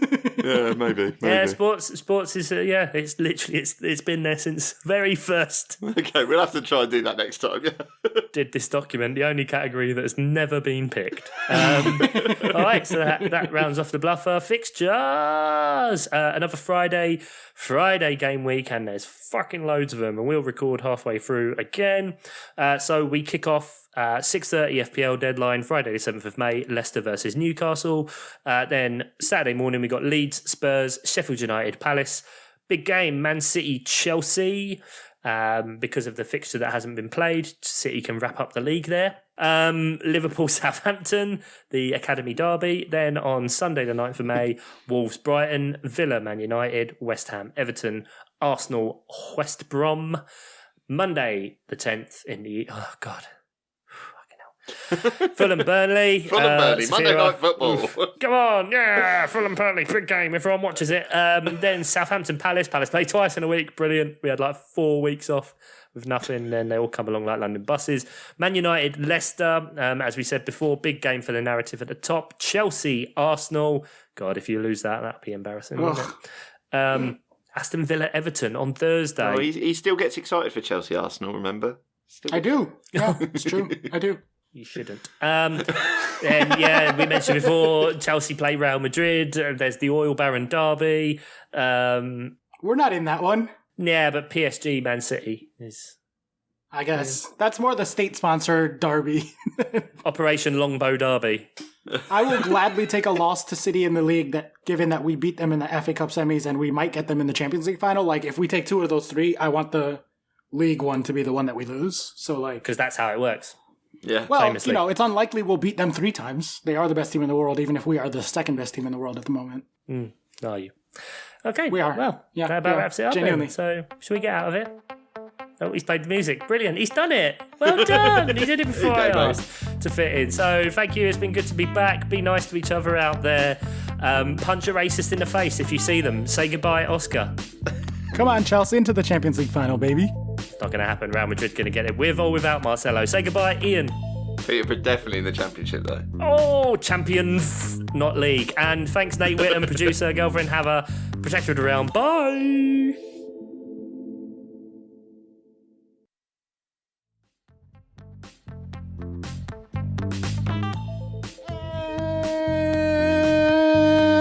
Yeah, maybe. Yeah, sports is it's literally it's been there since very first. Okay, we'll have to try and do that next time. Did this document, the only category that's never been picked. All right, so that rounds off the Bluffer fixtures. Another Friday game week, and there's fucking loads of them, and we'll record halfway through again. So we kick off 6:30 FPL deadline, Friday the 7th of May, Leicester versus Newcastle. Then Saturday morning we got Leeds, Spurs, Sheffield United, Palace. Big game, Man City, Chelsea. Because of the fixture that hasn't been played, City can wrap up the league there. Liverpool, Southampton, the Academy Derby. Then on Sunday the 9th of May, Wolves, Brighton, Villa, Man United, West Ham, Everton, Arsenal, West Brom. Monday the 10th in the... Oh, God. Fulham Burnley. Monday Night Football. Come on, yeah, Fulham Burnley, big game. Everyone watches it. Then Southampton Palace. Palace play twice in a week. Brilliant. We had like 4 weeks off with nothing. Then they all come along like London buses. Man United, Leicester. As we said before, big game for the narrative at the top. Chelsea, Arsenal. God, if you lose that'd be embarrassing, wouldn't it? Aston Villa, Everton on Thursday. Oh, he still gets excited for Chelsea, Arsenal. Remember? I do. Yeah, it's true. I do. You shouldn't. And yeah, we mentioned before, Chelsea play Real Madrid. There's the Oil Baron Derby. We're not in that one. Yeah, but PSG, Man City is... I guess. That's more the state-sponsored derby. Operation Longbow Derby. I will gladly take a loss to City in the league, that given that we beat them in the FA Cup semis and we might get them in the Champions League final. Like, if we take 2 of those 3, I want the league one to be the one that we lose. So, like... Because that's how it works. Yeah. Well, famously. it's unlikely we'll beat them 3 times. They are the best team in the world, even if we are the second best team in the world at the moment. Are you? Okay. We are. Well, Yeah, that about wraps it up genuinely. then. So, should we get out of it? Oh, he's played the music. Brilliant. He's done it. Well done. He did it before I asked to fit in. So, thank you. It's been good to be back. Be nice to each other out there. Punch a racist in the face if you see them. Say goodbye, Oscar. Come on, Chelsea, into the Champions League final, baby. Not going to happen. Real Madrid going to get it with or without Marcelo. Say goodbye, Ian. Peter, definitely in the Championship, though. Oh, champions, not league. And thanks, Nate Whittam, producer, girlfriend, haver, protector of the realm. Bye.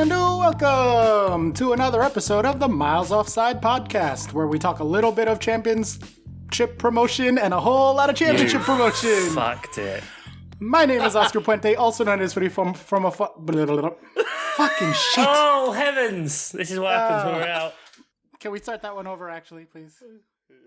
And welcome to another episode of the Miles Offside podcast, where we talk a little bit of championship promotion and a whole lot of championship promotion. Fucked it. My name is Oscar Puente, also known as Free from a fucking shit. Oh, heavens. This is what happens when we're out. Can we start that one over, actually, please? Yeah.